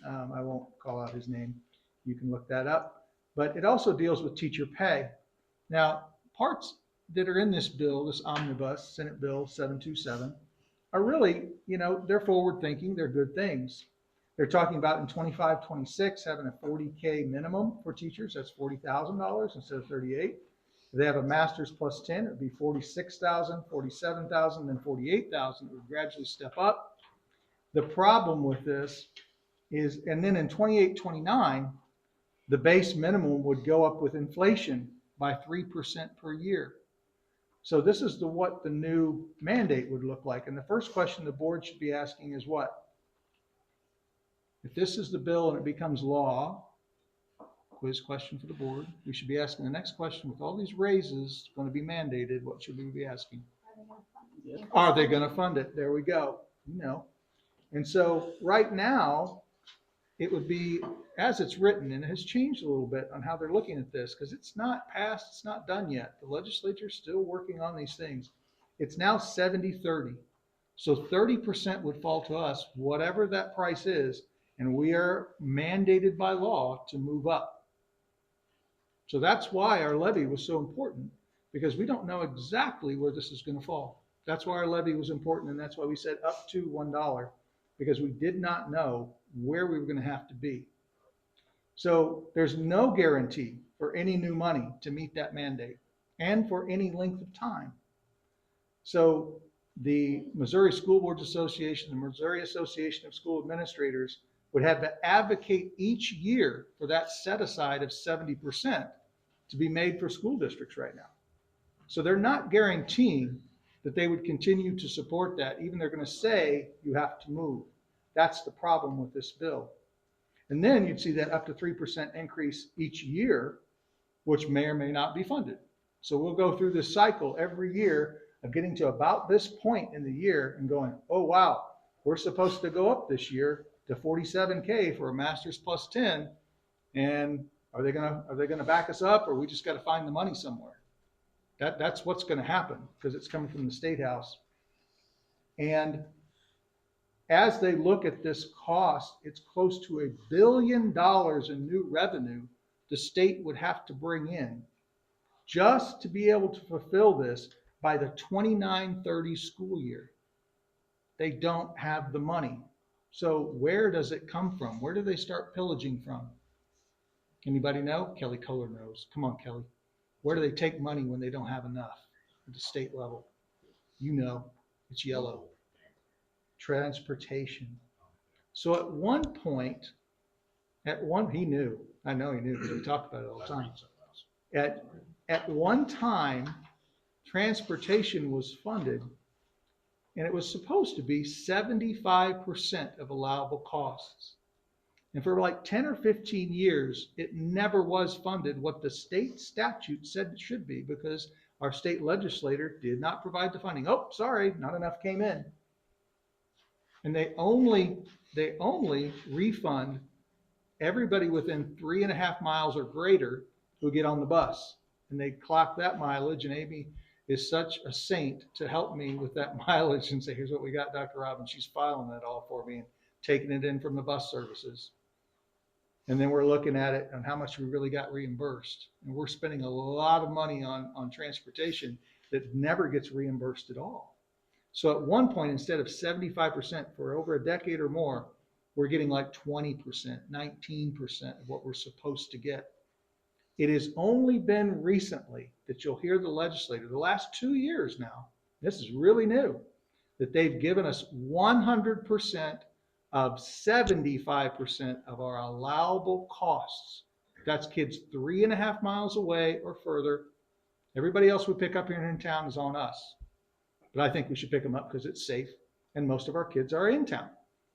I won't call out his name. You can look that up. But it also deals with teacher pay. Now, parts that are in this bill, this omnibus, Senate Bill 727, are really, they're forward thinking, they're good things. They're talking about in 25-26 having a $40K minimum for teachers. That's $40,000 instead of $38,000. If they have a master's plus 10, it would be $46,000, $47,000, then $48,000. It would gradually step up. The problem with this is, and then in 28-29, the base minimum would go up with inflation by 3% per year. So this is what the new mandate would look like. And the first question the board should be asking is what? If this is the bill and it becomes law, quiz question for the board, we should be asking the next question, with all these raises going to be mandated, what should we be asking? Are they going to fund it? There we go. And so right now, it would be, as it's written, and it has changed a little bit on how they're looking at this, because it's not passed, it's not done yet. The legislature's still working on these things. It's now 70-30. So 30% would fall to us, whatever that price is, and we are mandated by law to move up. So that's why our levy was so important, because we don't know exactly where this is going to fall. That's why our levy was important, and that's why we said up to $1, because we did not know where we were going to have to be. So there's no guarantee for any new money to meet that mandate and for any length of time. So the Missouri School Boards Association, the Missouri Association of School Administrators would have to advocate each year for that set aside of 70% to be made for school districts right now. So they're not guaranteeing that they would continue to support that. Even they're going to say you have to move. That's the problem with this bill. And then you'd see that up to 3% increase each year, which may or may not be funded. So we'll go through this cycle every year of getting to about this point in the year and going, oh, wow, we're supposed to go up this year to $47K for a master's plus 10. And are they gonna back us up, or we just got to find the money somewhere? That's what's going to happen, because it's coming from the State House. And as they look at this cost, it's close to $1 billion in new revenue the state would have to bring in just to be able to fulfill this by the 29-30 school year. They don't have the money. So where does it come from? Where do they start pillaging from? Anybody know? Kelly Kohler knows. Come on, Kelly. Where do they take money when they don't have enough at the state level? You know, it's yellow. Transportation. So at one point, he knew, I know he knew because we talked about it all the time. At one time, transportation was funded, and it was supposed to be 75% of allowable costs. And for like 10 or 15 years, it never was funded what the state statute said it should be, because our state legislator did not provide the funding. Oh, sorry, not enough came in. And they only refund everybody within 3.5 miles or greater who get on the bus. And they clock that mileage, and Amy is such a saint to help me with that mileage and say, here's what we got, Dr. Robin. She's filing that all for me and taking it in from the bus services. And then we're looking at it and how much we really got reimbursed. And we're spending a lot of money on transportation that never gets reimbursed at all. So at one point, instead of 75% for over a decade or more, we're getting like 20%, 19% of what we're supposed to get. It has only been recently that you'll hear the legislator, the last 2 years now, this is really new, that they've given us 100% of 75% of our allowable costs. That's kids 3.5 miles away or further. Everybody else we pick up here in town is on us. But I think we should pick them up because it's safe, and most of our kids are in town.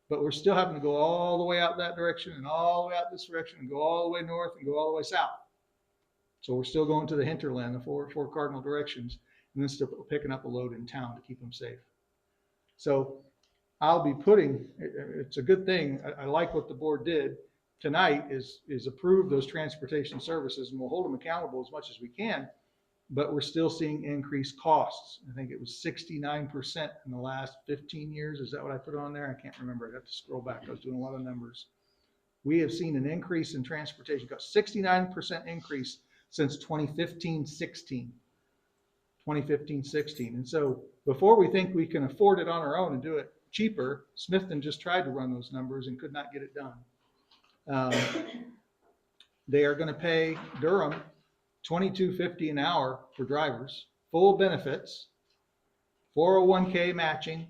But we're still having to go all the way out that direction and all the way out this direction and go all the way north and go all the way south. So we're still going to the hinterland, the four cardinal directions, and then still picking up a load in town to keep them safe. So I'll be putting, it's a good thing, I like what the board did tonight is approve those transportation services, and we'll hold them accountable as much as we can, but we're still seeing increased costs. I think it was 69% in the last 15 years. Is that what I put on there? I can't remember. I'd have to scroll back. I was doing a lot of numbers. We have seen an increase in transportation costs, 69% increase since 2015-16. 2015-16. And so before we think we can afford it on our own and do it cheaper, Smithton just tried to run those numbers and could not get it done. They are going to pay Durham $22.50 an hour for drivers, full benefits, 401k matching,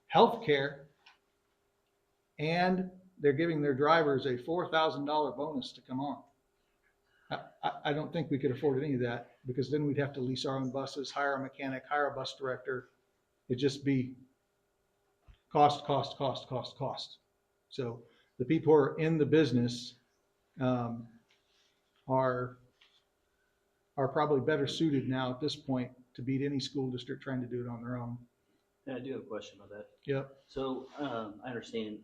health care, and they're giving their drivers a $4,000 bonus to come on. I don't think we could afford any of that, because then we'd have to lease our own buses, hire a mechanic, hire a bus director. It'd just be cost. So the people who are in the business are probably better suited now at this point to beat any school district trying to do it on their own. Yeah, I do have a question about that. Yep. So I understand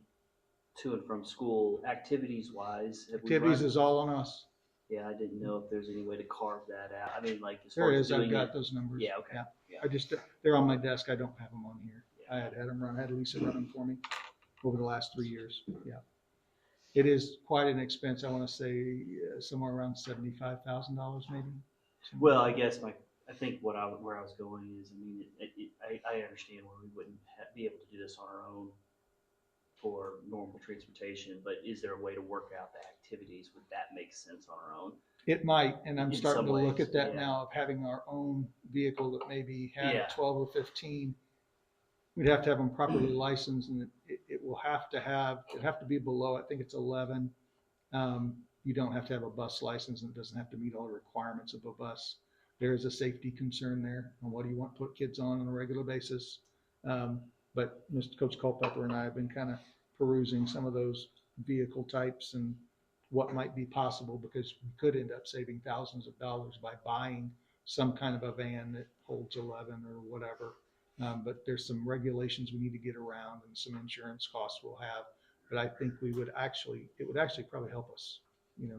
to and from school, activities wise. Activities is all on us. Yeah, I didn't know if there's any way to carve that out. I mean, like as There far as is, I've doing got it. those numbers. Yeah, okay. Yeah. I just, they're on my desk. I don't have them on here. Yeah. I had them run, I had Lisa run them for me over the last 3 years. Yeah. It is quite an expense. I want to say somewhere around $75,000 maybe. Well, I guess I think where I was going is, I mean, I understand where we wouldn't be able to do this on our own for normal transportation, but is there a way to work out the activities? Would that make sense on our own? It might, and I'm In starting to some look ways, at that yeah. now, of having our own vehicle that maybe had Yeah. 12 or 15. We'd have to have them properly licensed, and it will have to be below, I think it's 11. You don't have to have a bus license, and it doesn't have to meet all the requirements of a bus. There is a safety concern there on what do you want to put kids on a regular basis. But Mr. Coach Culpepper and I have been kind of perusing some of those vehicle types and what might be possible, because we could end up saving thousands of dollars by buying some kind of a van that holds 11 or whatever. But there's some regulations we need to get around and some insurance costs we'll have. But I think it would actually probably help us,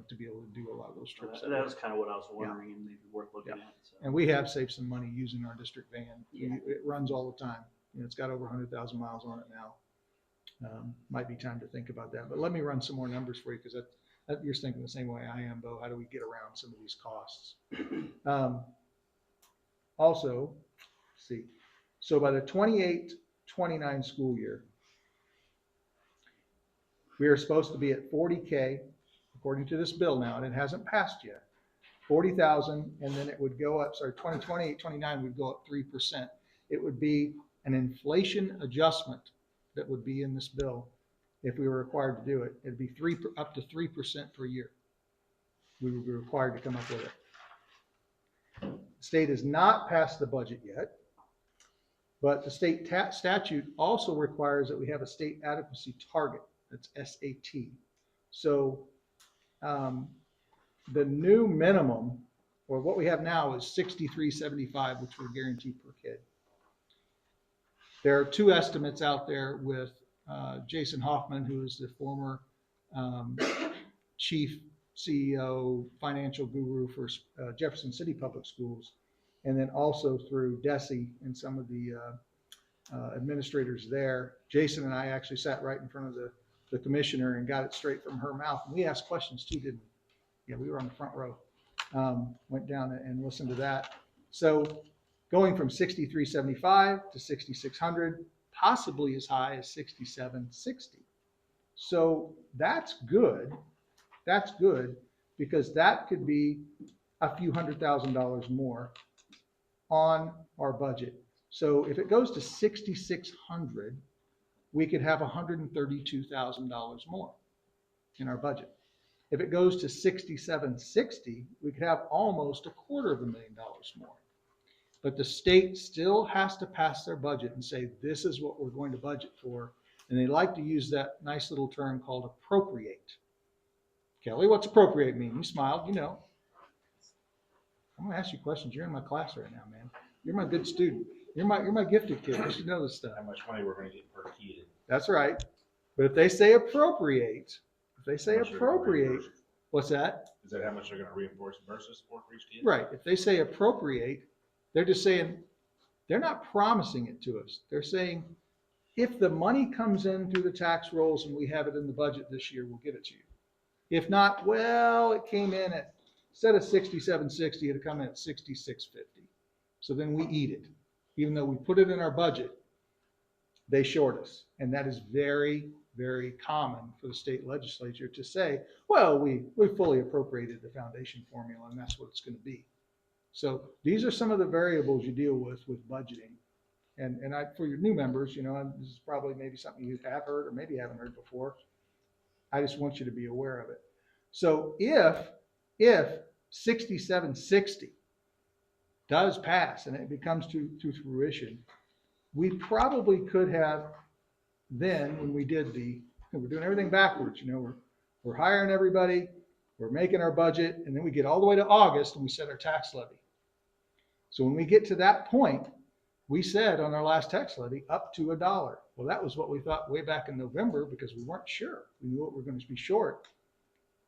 to be able to do a lot of those trips. That was kind of what I was wondering, and maybe worth looking at. So. And we have saved some money using our district van. Yeah. It runs all the time. It's got over 100,000 miles on it now. Might be time to think about that. But let me run some more numbers for you, because you're thinking the same way I am, Bo. How do we get around some of these costs? Also, let's see. So by the 28-29 school year, we are supposed to be at 40K, according to this bill now, and it hasn't passed yet, 40,000, and then it would go up, 2028, 29 would go up 3%. It would be an inflation adjustment that would be in this bill if we were required to do it. It'd be up to 3% per year. We would be required to come up with it. The state has not passed the budget yet, but the state statute also requires that we have a state adequacy target. That's SAT. So the new minimum, or what we have now, is $63.75, which we're guaranteed per kid. There are two estimates out there with Jason Hoffman, who is the former chief CEO, financial guru for Jefferson City Public Schools, and then also through DESE and some of the administrators there. Jason and I actually sat right in front of the commissioner and got it straight from her mouth. And we asked questions too, didn't we? Yeah, we were on the front row. Went down and listened to that. So going from 63.75 to 6,600, possibly as high as 67.60. So that's good. That's good, because that could be a few $100,000 more on our budget. So if it goes to 6,600, we could have $132,000 more in our budget. If it goes to 6760, we could have almost $250,000 more. But the state still has to pass their budget and say, this is what we're going to budget for. And they like to use that nice little term called appropriate. Kelly, what's appropriate mean? You smiled, you know. I'm gonna ask you questions. You're in my class right now, man. You're my good student. You're my gifted kid. You should know this stuff. How much money we're gonna get per kid. That's right. But if they say appropriate, what's that? Is that how much they're gonna reimburse versus for each kid? Right. If they say appropriate, they're just saying, they're not promising it to us. They're saying, if the money comes in through the tax rolls and we have it in the budget this year, we'll give it to you. If not, well, it came in at, instead of 6760, it'll come in at 6650. So then we eat it. Even though we put it in our budget, they short us. And that is very, very common for the state legislature to say, well, we fully appropriated the foundation formula and that's what it's going to be. So these are some of the variables you deal with budgeting. And for your new members, you know, this is probably maybe something you have heard or maybe haven't heard before. I just want you to be aware of it. So if 6760 does pass and it becomes to fruition, we probably could have then, when we did we're doing everything backwards, you know, we're hiring everybody, we're making our budget, and then we get all the way to August and we set our tax levy. So when we get to that point, we said on our last tax levy up to $1. Well, that was what we thought way back in November because we weren't sure. We knew what we were going to be short.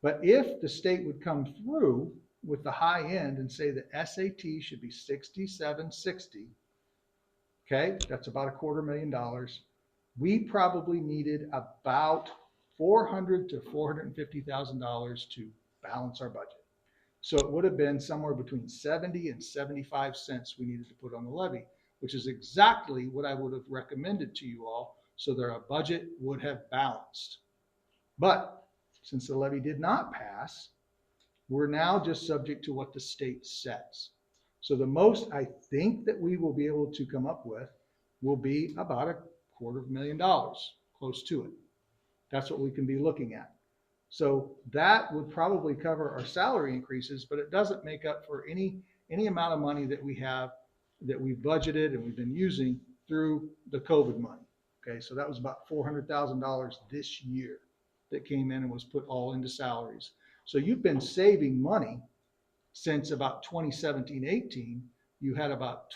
But if the state would come through with the high end and say the SAT should be 6760, okay, that's about $250,000. We probably needed about $400,000 to $450,000 to balance our budget. So it would have been somewhere between 70 and 75 cents we needed to put on the levy, which is exactly what I would have recommended to you all, so that our budget would have balanced. But since the levy did not pass, we're now just subject to what the state sets. So the most I think that we will be able to come up with will be about $250,000, close to it. That's what we can be looking at. So that would probably cover our salary increases, but it doesn't make up for any amount of money that we have, that we've budgeted and we've been using through the COVID money. Okay, so that was about $400,000 this year that came in and was put all into salaries. So you've been saving money since about 2017-18. You had about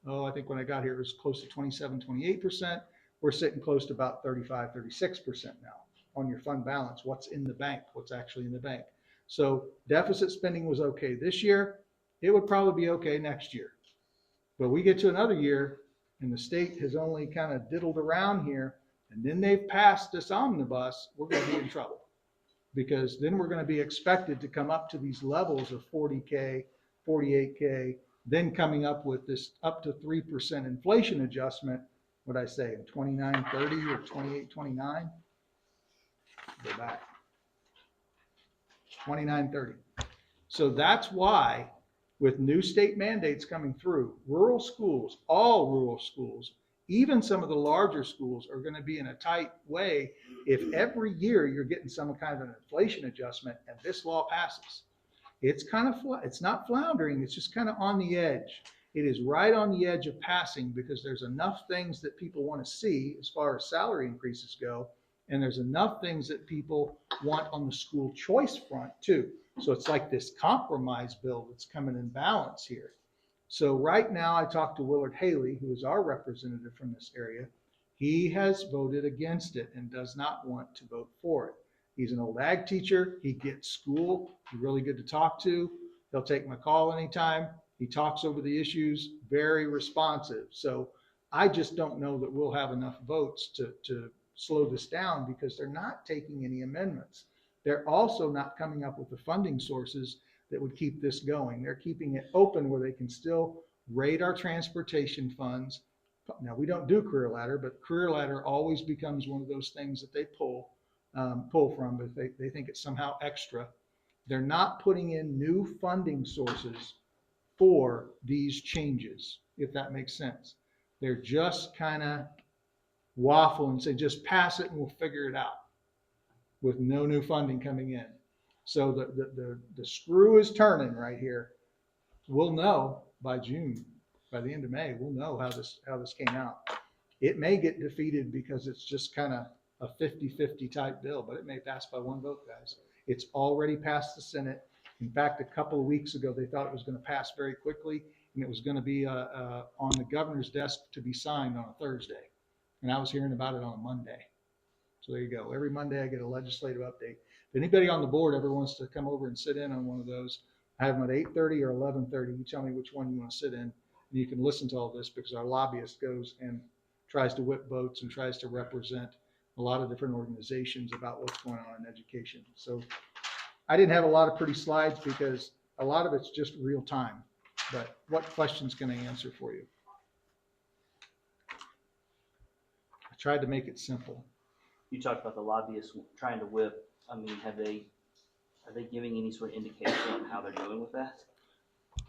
I think when I got here, it was close to 27-28%. We're sitting close to about 35-36% now on your fund balance. What's in the bank, what's actually in the bank. So deficit spending was okay this year. It would probably be okay next year. But we get to another year and the state has only kind of diddled around here, and then they've passed this omnibus, we're going to be in trouble. Because then we're going to be expected to come up to these levels of 40K, 48K, then coming up with this up to 3% inflation adjustment, what I say, in 29.30 or 28.29? Go back. 29.30. So that's why, with new state mandates coming through, rural schools, all rural schools, even some of the larger schools are going to be in a tight way if every year you're getting some kind of an inflation adjustment and this law passes. It's kind of, it's not floundering, it's just kind of on the edge. It is right on the edge of passing because there's enough things that people want to see as far as salary increases go. And there's enough things that people want on the school choice front too. So it's like this compromise bill that's coming in balance here. So right now I talked to Willard Haley, who is our representative from this area. He has voted against it and does not want to vote for it. He's an old ag teacher. He gets school. He's really good to talk to. He'll take my call anytime. He talks over the issues, very responsive. So I just don't know that we'll have enough votes to slow this down because they're not taking any amendments. They're also not coming up with the funding sources that would keep this going. They're keeping it open where they can still rate our transportation funds. Now, we don't do career ladder, but career ladder always becomes one of those things that they pull from, but they think it's somehow extra. They're not putting in new funding sources for these changes, if that makes sense. They're just kind of waffling, say just pass it and we'll figure it out with no new funding coming in. So the screw is turning right here. We'll know by June, by the end of May, we'll know how this came out. It may get defeated because it's just kind of a 50-50 type bill, but it may pass by one vote, guys. It's already passed the Senate. In fact, a couple of weeks ago, they thought it was going to pass very quickly, and it was going to be on the governor's desk to be signed on a Thursday. And I was hearing about it on a Monday. So there you go. Every Monday I get a legislative update. If anybody on the board ever wants to come over and sit in on one of those, I have them at 8:30 or 11:30. You tell me which one you want to sit in, and you can listen to all this because our lobbyist goes and tries to whip votes and tries to represent a lot of different organizations about what's going on in education. So I didn't have a lot of pretty slides because a lot of it's just real time. But what questions can I answer for you? I tried to make it simple. You talked about the lobbyists trying to whip. I mean, are they giving any sort of indication on how they're doing with that?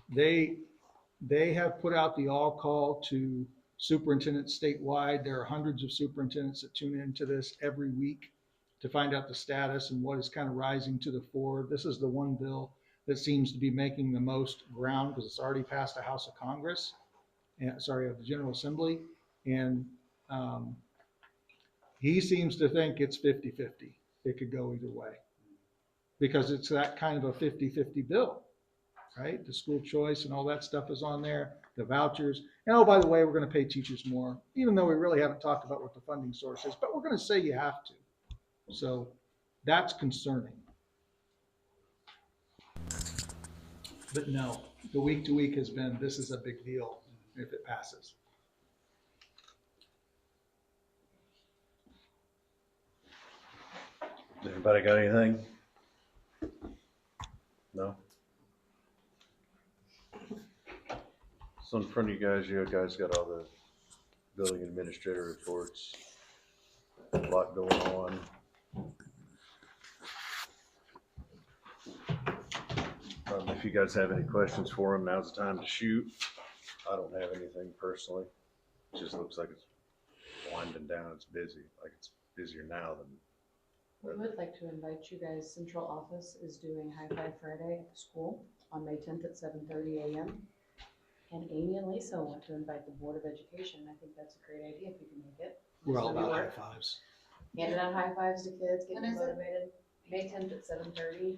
They have put out the all call to superintendents statewide. There are hundreds of superintendents that tune into this every week to find out the status and what is kind of rising to the fore. This is the one bill that seems to be making the most ground because it's already passed the House of Congress, of the General Assembly. And he seems to think it's 50-50. It could go either way because it's that kind of a 50-50 bill, right? The school choice and all that stuff is on there, the vouchers. And oh, by the way, we're going to pay teachers more, even though we really haven't talked about what the funding source is, but we're going to say you have to. So that's concerning. But no, the week to week has been, this is a big deal if it passes. Anybody got anything? No? So in front of you guys got all the building administrator reports. A lot going on. If you guys have any questions for him, now's the time to shoot. I don't have anything personally. It just looks like it's winding down. It's busy. Like it's busier now than. We would like to invite you guys. Central Office is doing High Five Friday at the school on May 10th at 7:30 a.m. And Amy and Lisa want to invite the Board of Education. I think that's a great idea if you can make it. We're all about high fives. Handing out high fives to kids, getting When is it? motivated. May 10th at 7:30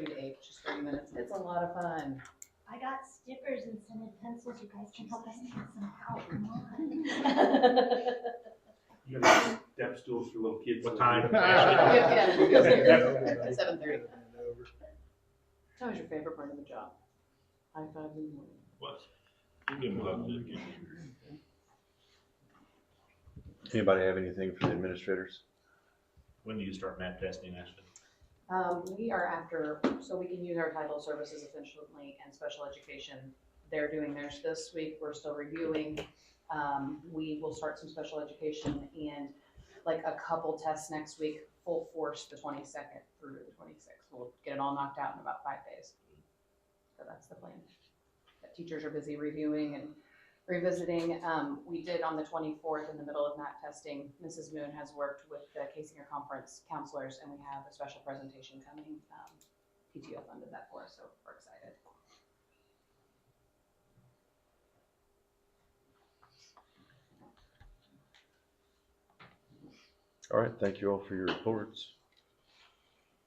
to 8, just 30 minutes. It's a lot of fun. I got stickers and scented pencils. You guys can help us pass them out. Come on. You got step stools for little kids. What time? Yeah. At 7:30. Over. Tell me your favorite part of the job. High five in the morning. What? You give them a hug, dude. Anybody have anything for the administrators? When do you start math testing, Ashley? We are after, so we can use our title services efficiently and special education. They're doing theirs this week. We're still reviewing. We will start some special education and like a couple tests next week, full force the 22nd through the 26th. We'll get it all knocked out in about 5 days. So that's the plan. That teachers are busy reviewing and revisiting. We did on the 24th, in the middle of MAT testing, Mrs. Moon has worked with the Casinger Conference counselors, and we have a special presentation coming. PTO funded that for us, so we're excited. All right, thank you all for your reports.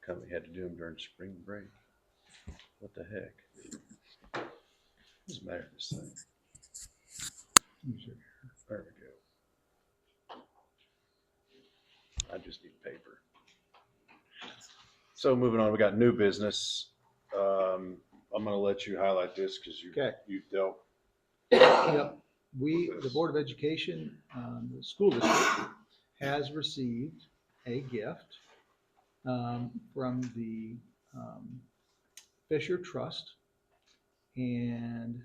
Kind of had to do them during spring break. What the heck? What's the matter with this thing? There we go. I just need paper. So moving on, we got new business. I'm gonna let you highlight this because Okay. you dealt. Yep. The Board of Education, the school district has received a gift from the Fisher Trust, and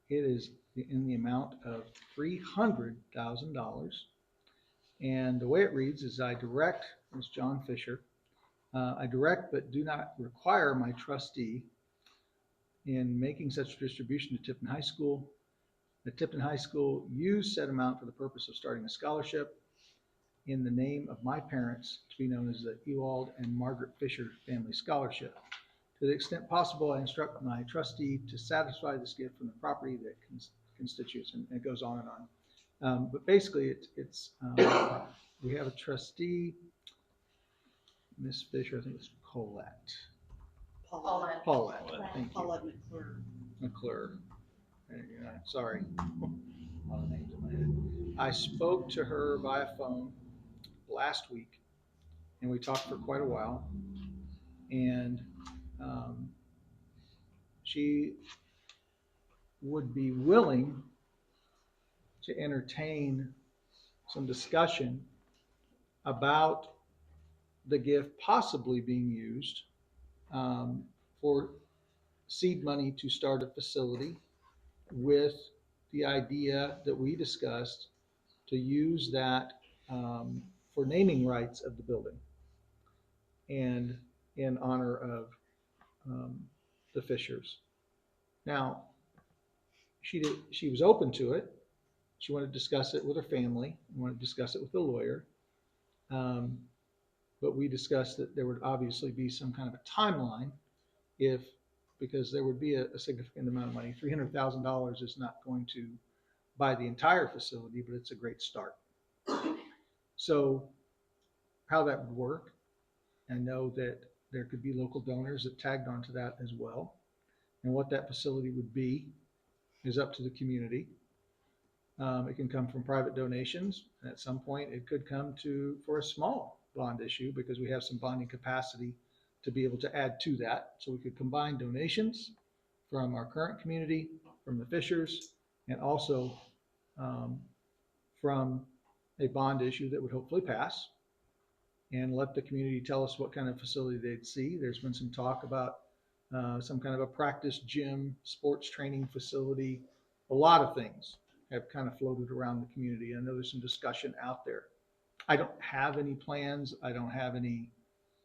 it is in the amount of $300,000. And the way it reads is I direct, it's John Fisher, I direct but do not require my trustee in making such distribution to Tipton High School. The Tipton High School use said amount for the purpose of starting a scholarship in the name of my parents to be known as the Ewald and Margaret Fisher Family Scholarship. To the extent possible, I instruct my trustee to satisfy this gift from the property that constitutes, and it goes on and on. But basically, it's we have a trustee, Miss Fisher, I think it's Colette. Paulette. Thank you. McClure. Sorry. A lot of names in my head. I spoke to her via phone last week, and we talked for quite a while. And she would be willing to entertain some discussion about the gift possibly being used for seed money to start a facility, with the idea that we discussed to use that for naming rights of the building and in honor of the Fishers. Now, she was open to it. She wanted to discuss it with her family, wanted to discuss it with the lawyer. But we discussed that there would obviously be some kind of a timeline because there would be a significant amount of money. $300,000 is not going to buy the entire facility, but it's a great start. So how that would work, I know that there could be local donors that tagged onto that as well. And what that facility would be is up to the community. It can come from private donations. And at some point, it could come for a small bond issue, because we have some bonding capacity to be able to add to that. So we could combine donations from our current community, from the Fishers, and also from a bond issue that would hopefully pass, and let the community tell us what kind of facility they'd see. There's been some talk about some kind of a practice gym, sports training facility. A lot of things have kind of floated around the community. I know there's some discussion out there. I don't have any plans. I don't have any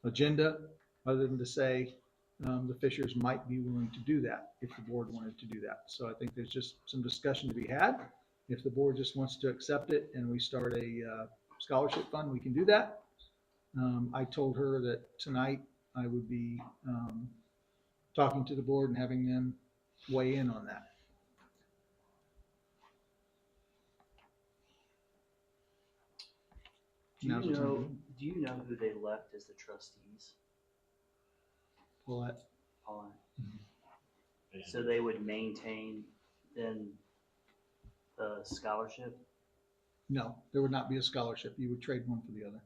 agenda other than to say the Fishers might be willing to do that if the board wanted to do that. So I think there's just some discussion to be had. If the board just wants to accept it and we start a scholarship fund, we can do that. I told her that tonight I would be talking to the board and having them weigh in on that. Do you know who they left as the trustees? Paulette. So they would maintain then the scholarship? No, there would not be a scholarship. You would trade one for the other.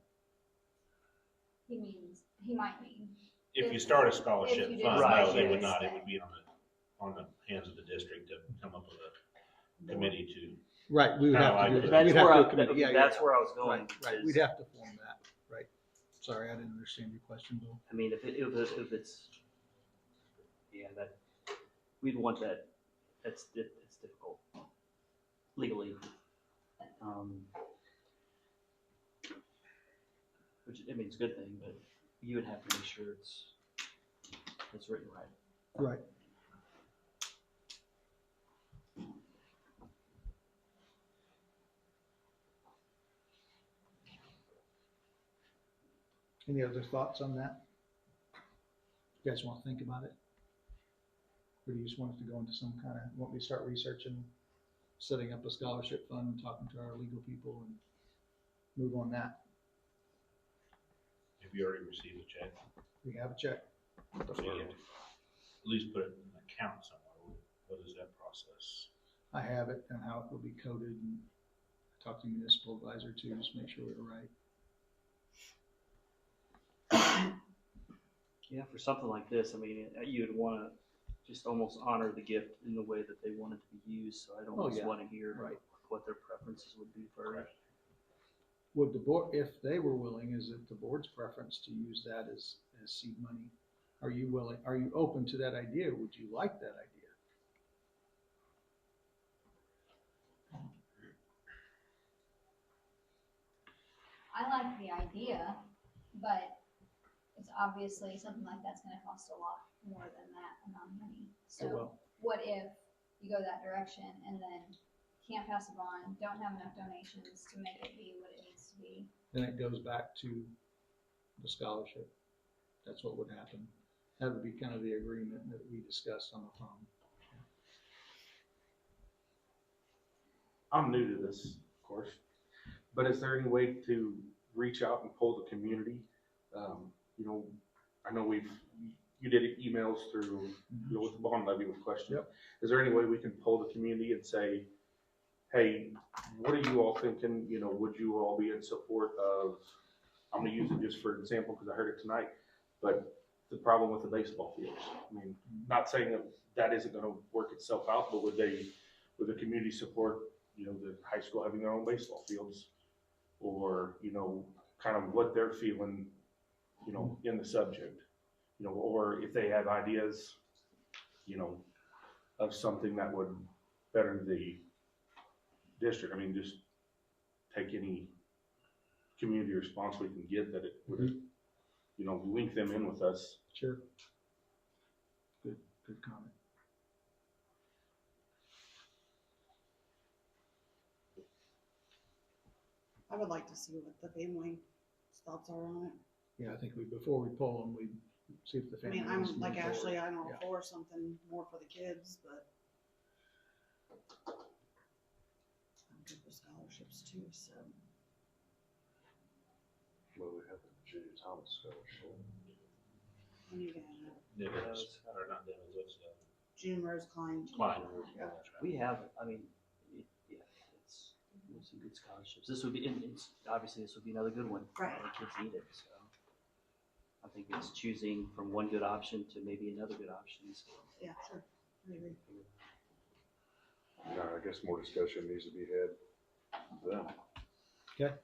He might mean. If you start a scholarship If you fund, do no, they scholarship would not. It instead. would be on the hands of the district to come up with a committee to. Right, we would have to do that. That's We'd have where to I, do a committee. Yeah, that's yeah. where I was going. Right. We'd have to form that. Right. Sorry, I didn't understand your question, Bill. I mean, if it's, yeah, that, we'd want that, it's difficult legally. Which, I mean, it's a good thing, but you would have to make sure it's it's written right. Right. Any other thoughts on that? You guys want to think about it? Or do you just want us to go into some kind of, want me to start researching, setting up a scholarship fund, and talking to our legal people and move on that? Have you already received a check? We have a check. So you have to at least put it in an account somewhere. What is that process? I have it and how it will be coded, and talk to the municipal advisor too, just make sure we're right. Yeah, for something like this, I mean, you'd want to just almost honor the gift in the way that they want it to be used. So I'd almost yeah. want to hear Right. what their preferences would be first. Would the board, if they were willing, is it the board's preference to use that as seed money? Are you willing, are you open to that idea? Would you like that idea? I like the idea, but it's obviously something like that's gonna cost a lot more than that amount of money. It So will. what if you go that direction and then can't pass a bond, don't have enough donations to make it be what it needs to be? Then it goes back to the scholarship. That's what would happen. That would be kind of the agreement that we discussed on the phone. I'm new to this, of course, but is there any way to reach out and pull the community? You know, I know you did emails through, you know, with the bond levy with questions. Yep. Is there any way we can pull the community and say, hey, what are you all thinking? You know, would you all be in support of, I'm gonna use it just for example, because I heard it tonight, but the problem with the baseball fields. I mean, not saying that isn't gonna work itself out, but would the community support, you know, the high school having their own baseball fields? Or, you know, kind of what they're feeling, you know, in the subject, you know, or if they have ideas, you know, of something that would better the district. I mean, just take any community response we can get that it would, you know, link them in with us. Sure. Good comment. I would like to see what the family thoughts are on it. Yeah, I think before we pull them, we see if the I family. mean, wants I'm to like move forward. Ashley, I'm all Yeah. for something more for the kids, but I'm good with scholarships too, so. Well, we have the Judy Thomas scholarship. And you got Dividends, or not dividends, what's the? June Rose Klein. Klein. Yeah. We have, I mean, yeah, it's some good scholarships. This would be, and it's, obviously this would be another good one. Right. The kids need it, so. I think it's choosing from one good option to maybe another good option, so. Yeah, sure. I agree. I guess more discussion needs to be had then. Okay.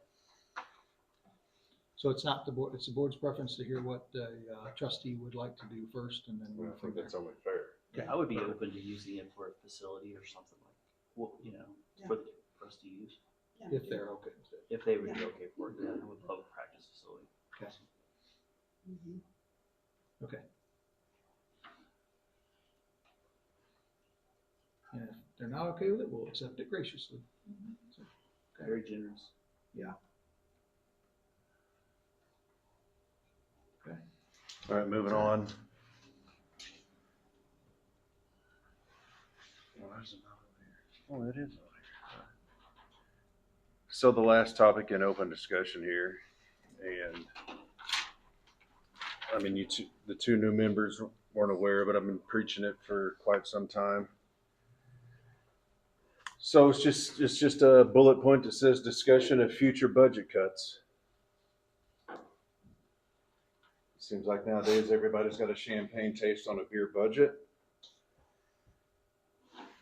So it's not the board, it's the board's preference to hear what the trustee would like to do first, and then Well, move I from think there. that's only fair. Okay. I would be open to using it for a facility or something like, well, you know, for us to use. Yeah. If they're okay with it. If they would be okay for it, then I would love a practice facility. Okay. Mhm. Okay. And if they're not okay with it, we'll accept it graciously. So, okay. Very generous. Yeah. Okay. All right, moving on. Oh, it is on here. So the last topic in open discussion here, and I mean, the two new members weren't aware, but I've been preaching it for quite some time. So it's just a bullet point that says discussion of future budget cuts. Seems like nowadays everybody's got a champagne taste on a beer budget.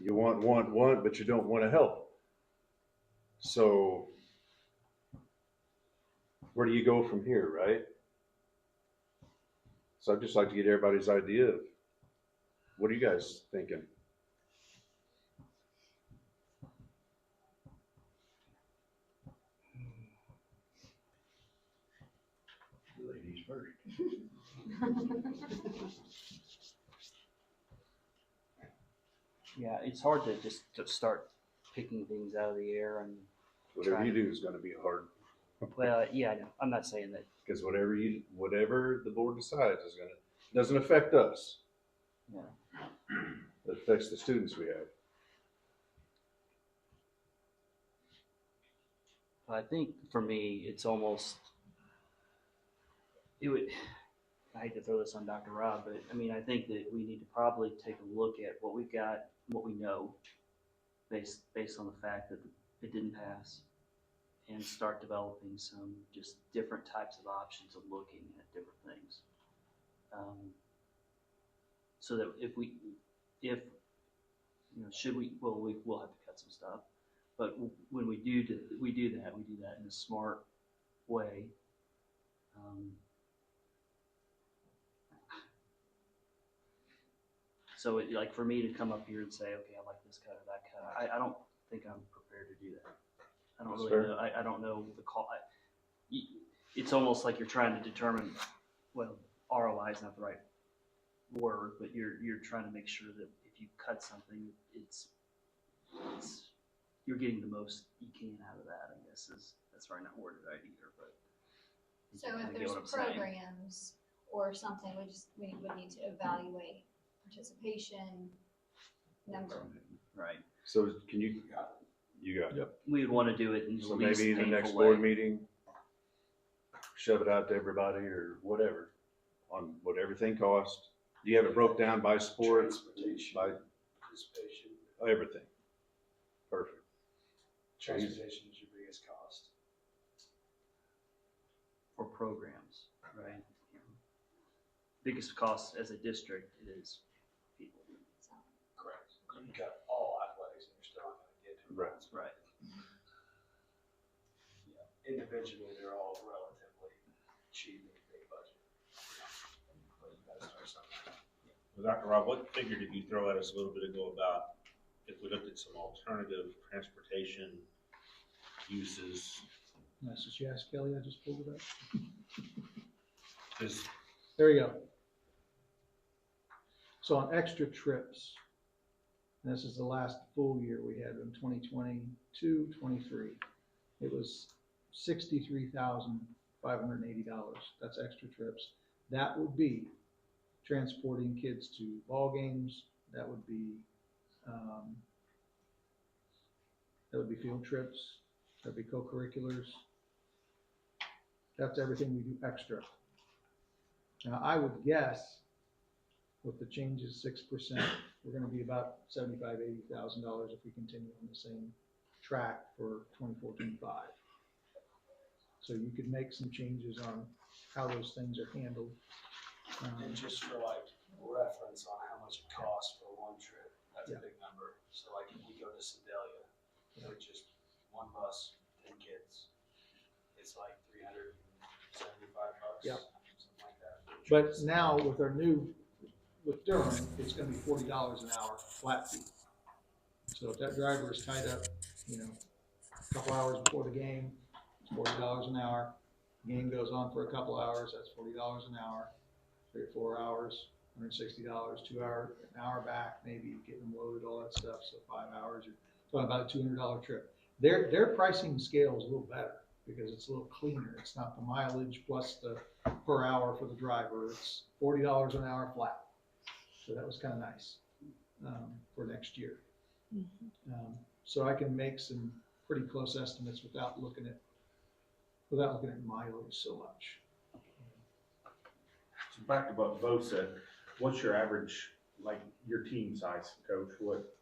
You want, but you don't want to help. So where do you go from here, right? So I'd just like to get everybody's idea of what are you guys thinking? Ladies first. Yeah, it's hard to just to start picking things out of the air and, Whatever you do is gonna be hard, well, yeah, I know. I'm not saying that, because whatever the board decides is gonna, doesn't affect us. Yeah. It affects the students we have. I think for me, it's almost, it would, I hate to throw this on Dr. Rob, but I mean, I think that we need to probably take a look at what we've got, what we know, based on the fact that it didn't pass, and start developing some just different types of options of looking at different things. So that if you know, should we, well, we'll have to cut some stuff, but when we do that in a smart way. So like for me to come up here and say, okay, I like this cut or that cut, I don't think I'm prepared to do that. I don't That's really fair. know. I don't know the call. It's almost like you're trying to determine, well, ROI is not the right word, but you're trying to make sure that if you cut something, it's you're getting the most you can out of that. I guess that's probably not worded right either, but you So kinda if get there's what I'm saying. programs or something, we would need to evaluate participation, number. Right. So can you got it. We would want to do it in the So least maybe the next painful board way. meeting, shove it out to everybody or whatever, on what everything costs. Do you have it broke down by sport, Transportation, by participation. everything? Perfect. Transportation is your biggest cost. For programs, right? Biggest cost as a district is people. Correct. You can cut all athletics and you're still not gonna get to it. Right. Right. Individually, they're all relatively cheap and big budget. But you gotta start somewhere. Well, Dr. Rob, what figure did you throw at us a little bit ago about if we looked at some alternative transportation uses? That's what you asked Kelly, I just pulled it up. Is There you go. So on extra trips, and this is the last full year we had in 2022, 23, it was $63,580. That's extra trips. That would be transporting kids to ball games. That would be field trips. That'd be co-curriculars. That's everything we do extra. Now, I would guess with the changes 6%, we're going to be about $75,000-$80,000 if we continue on the same track for 24-25. So you could make some changes on how those things are handled. And just for like reference on how much it costs for one trip, that's Yeah. a big number. So like if we go to Sedalia, with just one bus, 10 kids, it's like $375. Yeah. Something like that. But now with with Durham, it's going to be $40 an hour flat fee. So if that driver is tied up, a couple hours before the game, it's $40 an hour. Game goes on for a couple hours, that's $40 an hour. 3 or 4 hours, $160. 2 hours, an hour back, maybe getting them loaded, all that stuff. So 5 hours, you're talking about a $200 trip. Their pricing scale is a little better because it's a little cleaner. It's not the mileage plus the per hour for the driver. It's $40 an hour flat. So that was kind of nice for next year. So I can make some pretty close estimates without looking at mileage so much. So back to what Bo said, what's your average, like your team size, coach? What,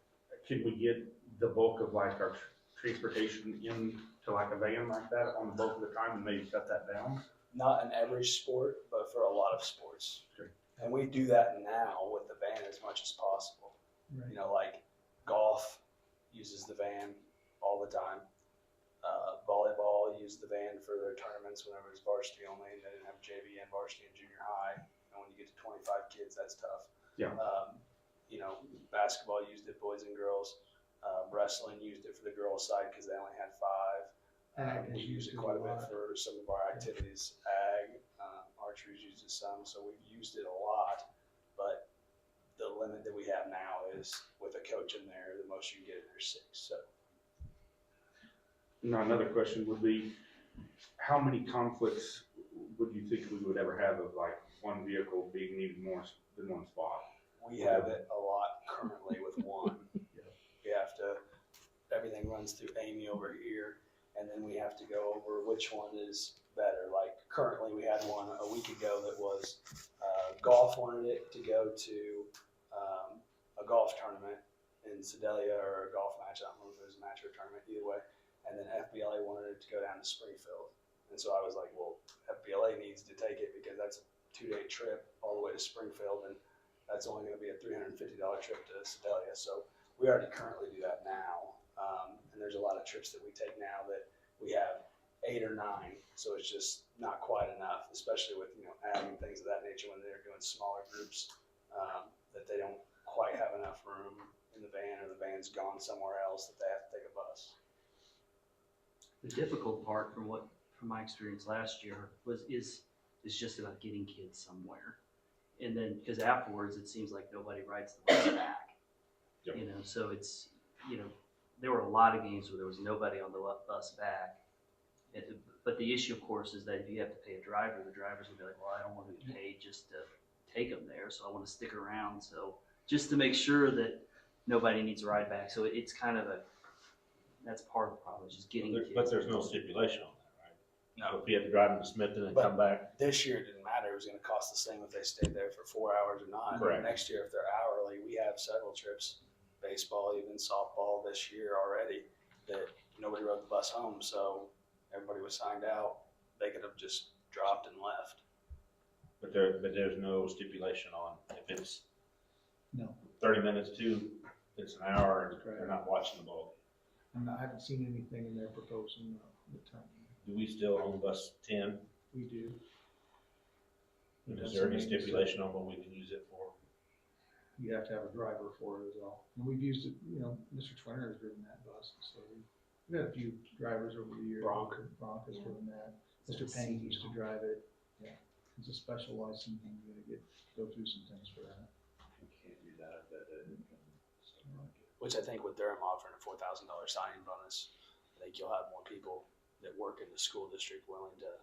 can we get the bulk of like our transportation into like a van like that on the bulk of the time and maybe cut that down? Not in every sport, but for a lot of sports. Okay. And we do that now with the van as much as possible. Right. Like golf uses the van all the time. Volleyball used the van for their tournaments whenever it was varsity only, and they didn't have JV and varsity and junior high. And when you get to 25 kids, that's tough. Yeah. Basketball used it, boys and girls. Wrestling used it for the girls' side because they only had 5. Ag We has use used it it quite a a bit lot. for some of our activities. Ag, archery's used it some, so we've used it a lot. But the limit that we have now is with a coach in there, the most you can get in there is 6. So Now, another question would be, how many conflicts would you think we would ever have of like one vehicle being needed more than one spot? we have it a lot currently with one. We have to, everything runs through Amy over here, and then we have to go over which one is better. Like currently we had one a week ago that was, golf wanted it to go to a golf tournament in Sedalia or a golf match. I don't know if it was a match or a tournament, either way. And then FBLA wanted it to go down to Springfield. And so I was like, well, FBLA needs to take it because that's a 2-day trip all the way to Springfield, and that's only going to be a $350 trip to Sedalia. So we already currently do that now. And there's a lot of trips that we take now that we have 8 or 9. So it's just not quite enough, especially with, adding things of that nature when they're doing smaller groups, that they don't quite have enough room in the van, or the van's gone somewhere else that they have to take a bus. The difficult part from my experience last year is just about getting kids somewhere. And then, because afterwards it seems like nobody rides the bus back. Yep. So it's, there were a lot of games where there was nobody on the bus back. But the issue, of course, is that if you have to pay a driver, the driver's gonna be like, well, I don't want to be paid just to take them there, so I want to stick around. So just to make sure that nobody needs a ride back. So it's kind of that's part of the problem, is just getting kids. But there's no stipulation on that, right? No. If you have to drive them to Smithton and But come back. This year it didn't matter. It was going to cost the same if they stayed there for 4 hours or not. Correct. Next year, if they're hourly, we have several trips, baseball, even softball this year already, that nobody rode the bus home. So everybody was signed out. They could have just dropped and left. But there's no stipulation on if it's No. 30 minutes to, it's an hour, and they're not watching the ball. I haven't seen anything in there proposing the time. Do we still own bus 10? We do. And is there any stipulation on what we can use it for? You have to have a driver for it as well. And we've used it, Mr. Twinner has driven that bus, so we've had a few drivers over the years. Bronk has driven that. Mr. Payne used to drive it. Yeah. It's a special license, and you gotta go through some things for that. You can't do that, I bet it. Which I think with Durham offering a $4,000 signing bonus, I think you'll have more people that work in the school district willing to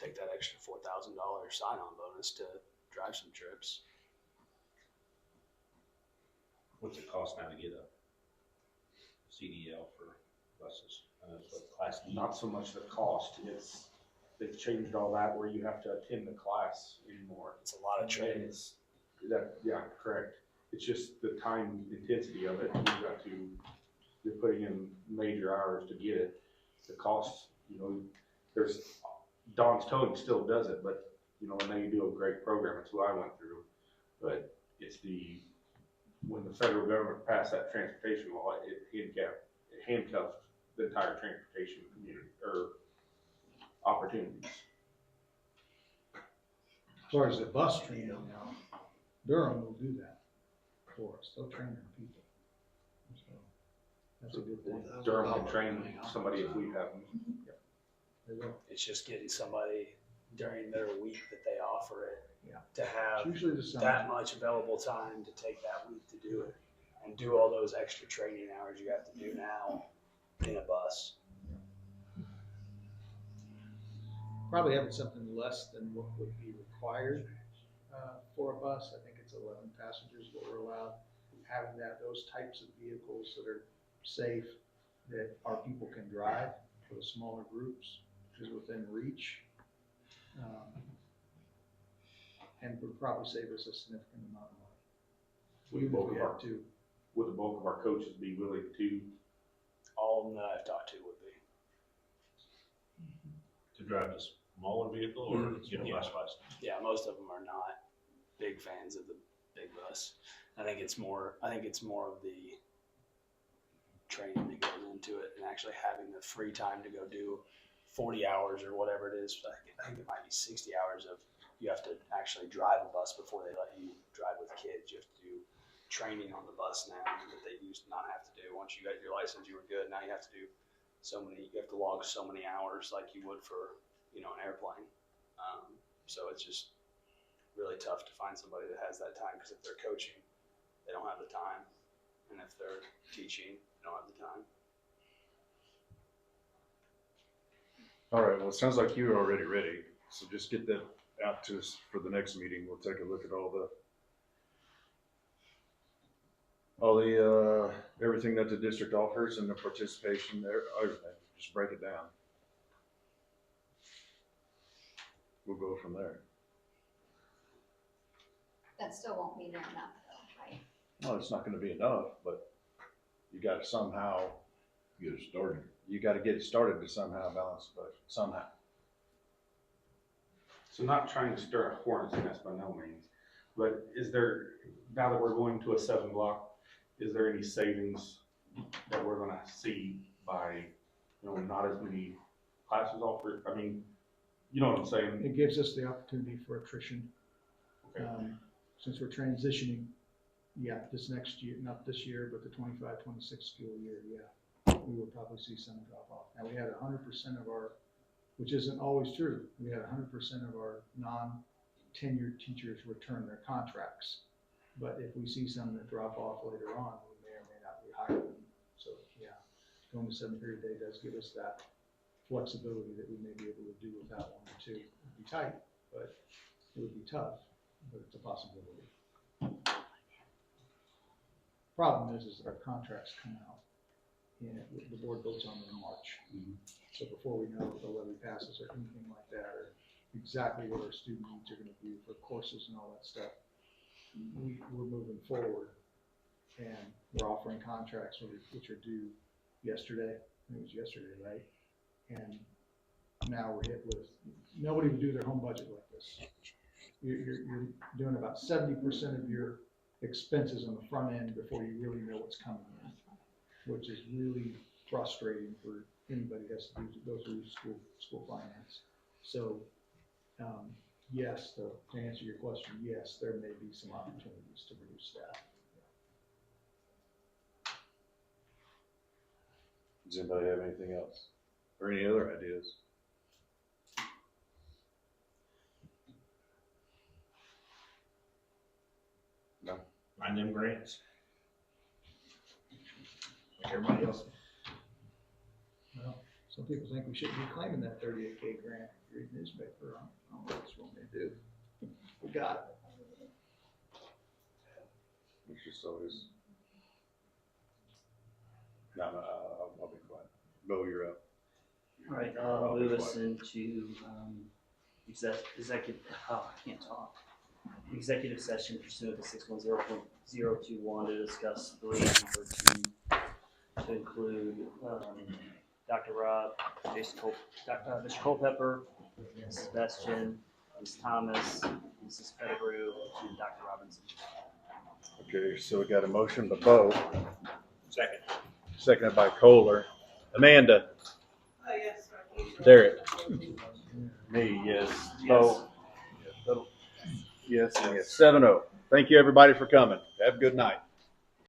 take that extra $4,000 sign-on bonus to drive some trips. What's it cost now to get a CDL for buses? It's what, Class D? Not so much the cost, they've changed all that where you have to attend the class anymore. It's a lot of training. Yeah, correct. It's just the time intensity of it. You're putting in major hours to get it. The cost, there's, Don's Towing still does it, but, and they do a great program. It's who I went through. But it's when the federal government passed that transportation law, it handcuffed the entire transportation community, or opportunities. As far as the bus training now, Durham will do that for us. They'll train their people. So that's a good thing. Durham can train somebody if we have them. They will. It's just getting somebody during their week that they offer it Yeah. to have It's usually the summer. that much available time to take that week to do it and do all those extra training hours you have to do now in a bus. Probably having something less than what would be required for a bus. I think it's 11 passengers what we're allowed. Having those types of vehicles that are safe, that our people can drive for the smaller groups, is within reach. And would probably save us a significant amount of money. Would the bulk of our coaches be willing to? All of them that I've talked to would be. To drive a smaller vehicle or get a bus license? Yeah, most of them are not big fans of the big bus. I think it's more of the training that goes into it and actually having the free time to go do 40 hours or whatever it is. I think it might be 60 hours of you have to actually drive a bus before they let you drive with kids. You have to do training on the bus now that they used to not have to do. Once you got your license, you were good. Now you have to do you have to log so many hours like you would for, an airplane. So it's just really tough to find somebody that has that time, because if they're coaching, they don't have the time. if they're teaching, don't have the time. All right, well, it sounds like you're already ready, so just get that out to us for the next meeting. We'll take a look at all the everything that the district offers and the participation there, everything, just break it down. We'll go from there. That still won't be there enough though, right? No, it's not gonna be enough, but you gotta somehow, Get it started. you gotta get it started to somehow balance the budget, somehow. So not trying to stir a hornet's nest by no means, but is there, now that we're going to a 7 block, is there any savings that we're gonna see by, not as many classes offered? I mean, you know what I'm saying? It gives us the opportunity for attrition. Okay. Since we're transitioning, this next year, not this year, but the 25-26 school year, we will probably see some drop off. Now, we had 100% of our, which isn't always true, we had 100% of our non-tenured teachers return their contracts. But if we see some that drop off later on, we may or may not rehire them. So, going to 7th period day does give us that flexibility that we may be able to do without 1 or 2. It'd be tight, but it would be tough, but it's a possibility. Problem is that our contracts come out and the board votes on them in March. So before we know if the levy passes or anything like that, or exactly what our student needs are going to be for courses and all that stuff, we're moving forward and we're offering contracts which are due yesterday. I think it was yesterday, right? And now we're hit with, nobody would do their home budget like this. You're doing about 70% of your expenses on the front end before you really know what's coming in, which is really frustrating for anybody who has to go through school finance. So, yes, to answer your question, yes, there may be some opportunities to reduce staff. Does anybody have anything else or any other ideas? No. Find them grants. Like everybody else. Well, some people think we shouldn't be claiming that 38K grant. If you read the newspaper, I don't know what's wrong they do. We got it. It's just always. No, I'll be quiet. Bo, you're up. All right, I'll be move us quiet. into, executive, I can't talk. Executive session pursuant to 610.021 to discuss the liaison board team, to include, Dr. Rob, Mr. Culpepper, Mrs. Sebastian, Ms. Thomas, Mrs. Pettigrew, and Dr. Robinson. Okay, so we got a motion by Bo, Second. seconded by Kohler. Amanda. Yes, sir. Derek. Me, yes. Bo. Yes, and yes. 7-0. Thank you, everybody, for coming. Have a good night.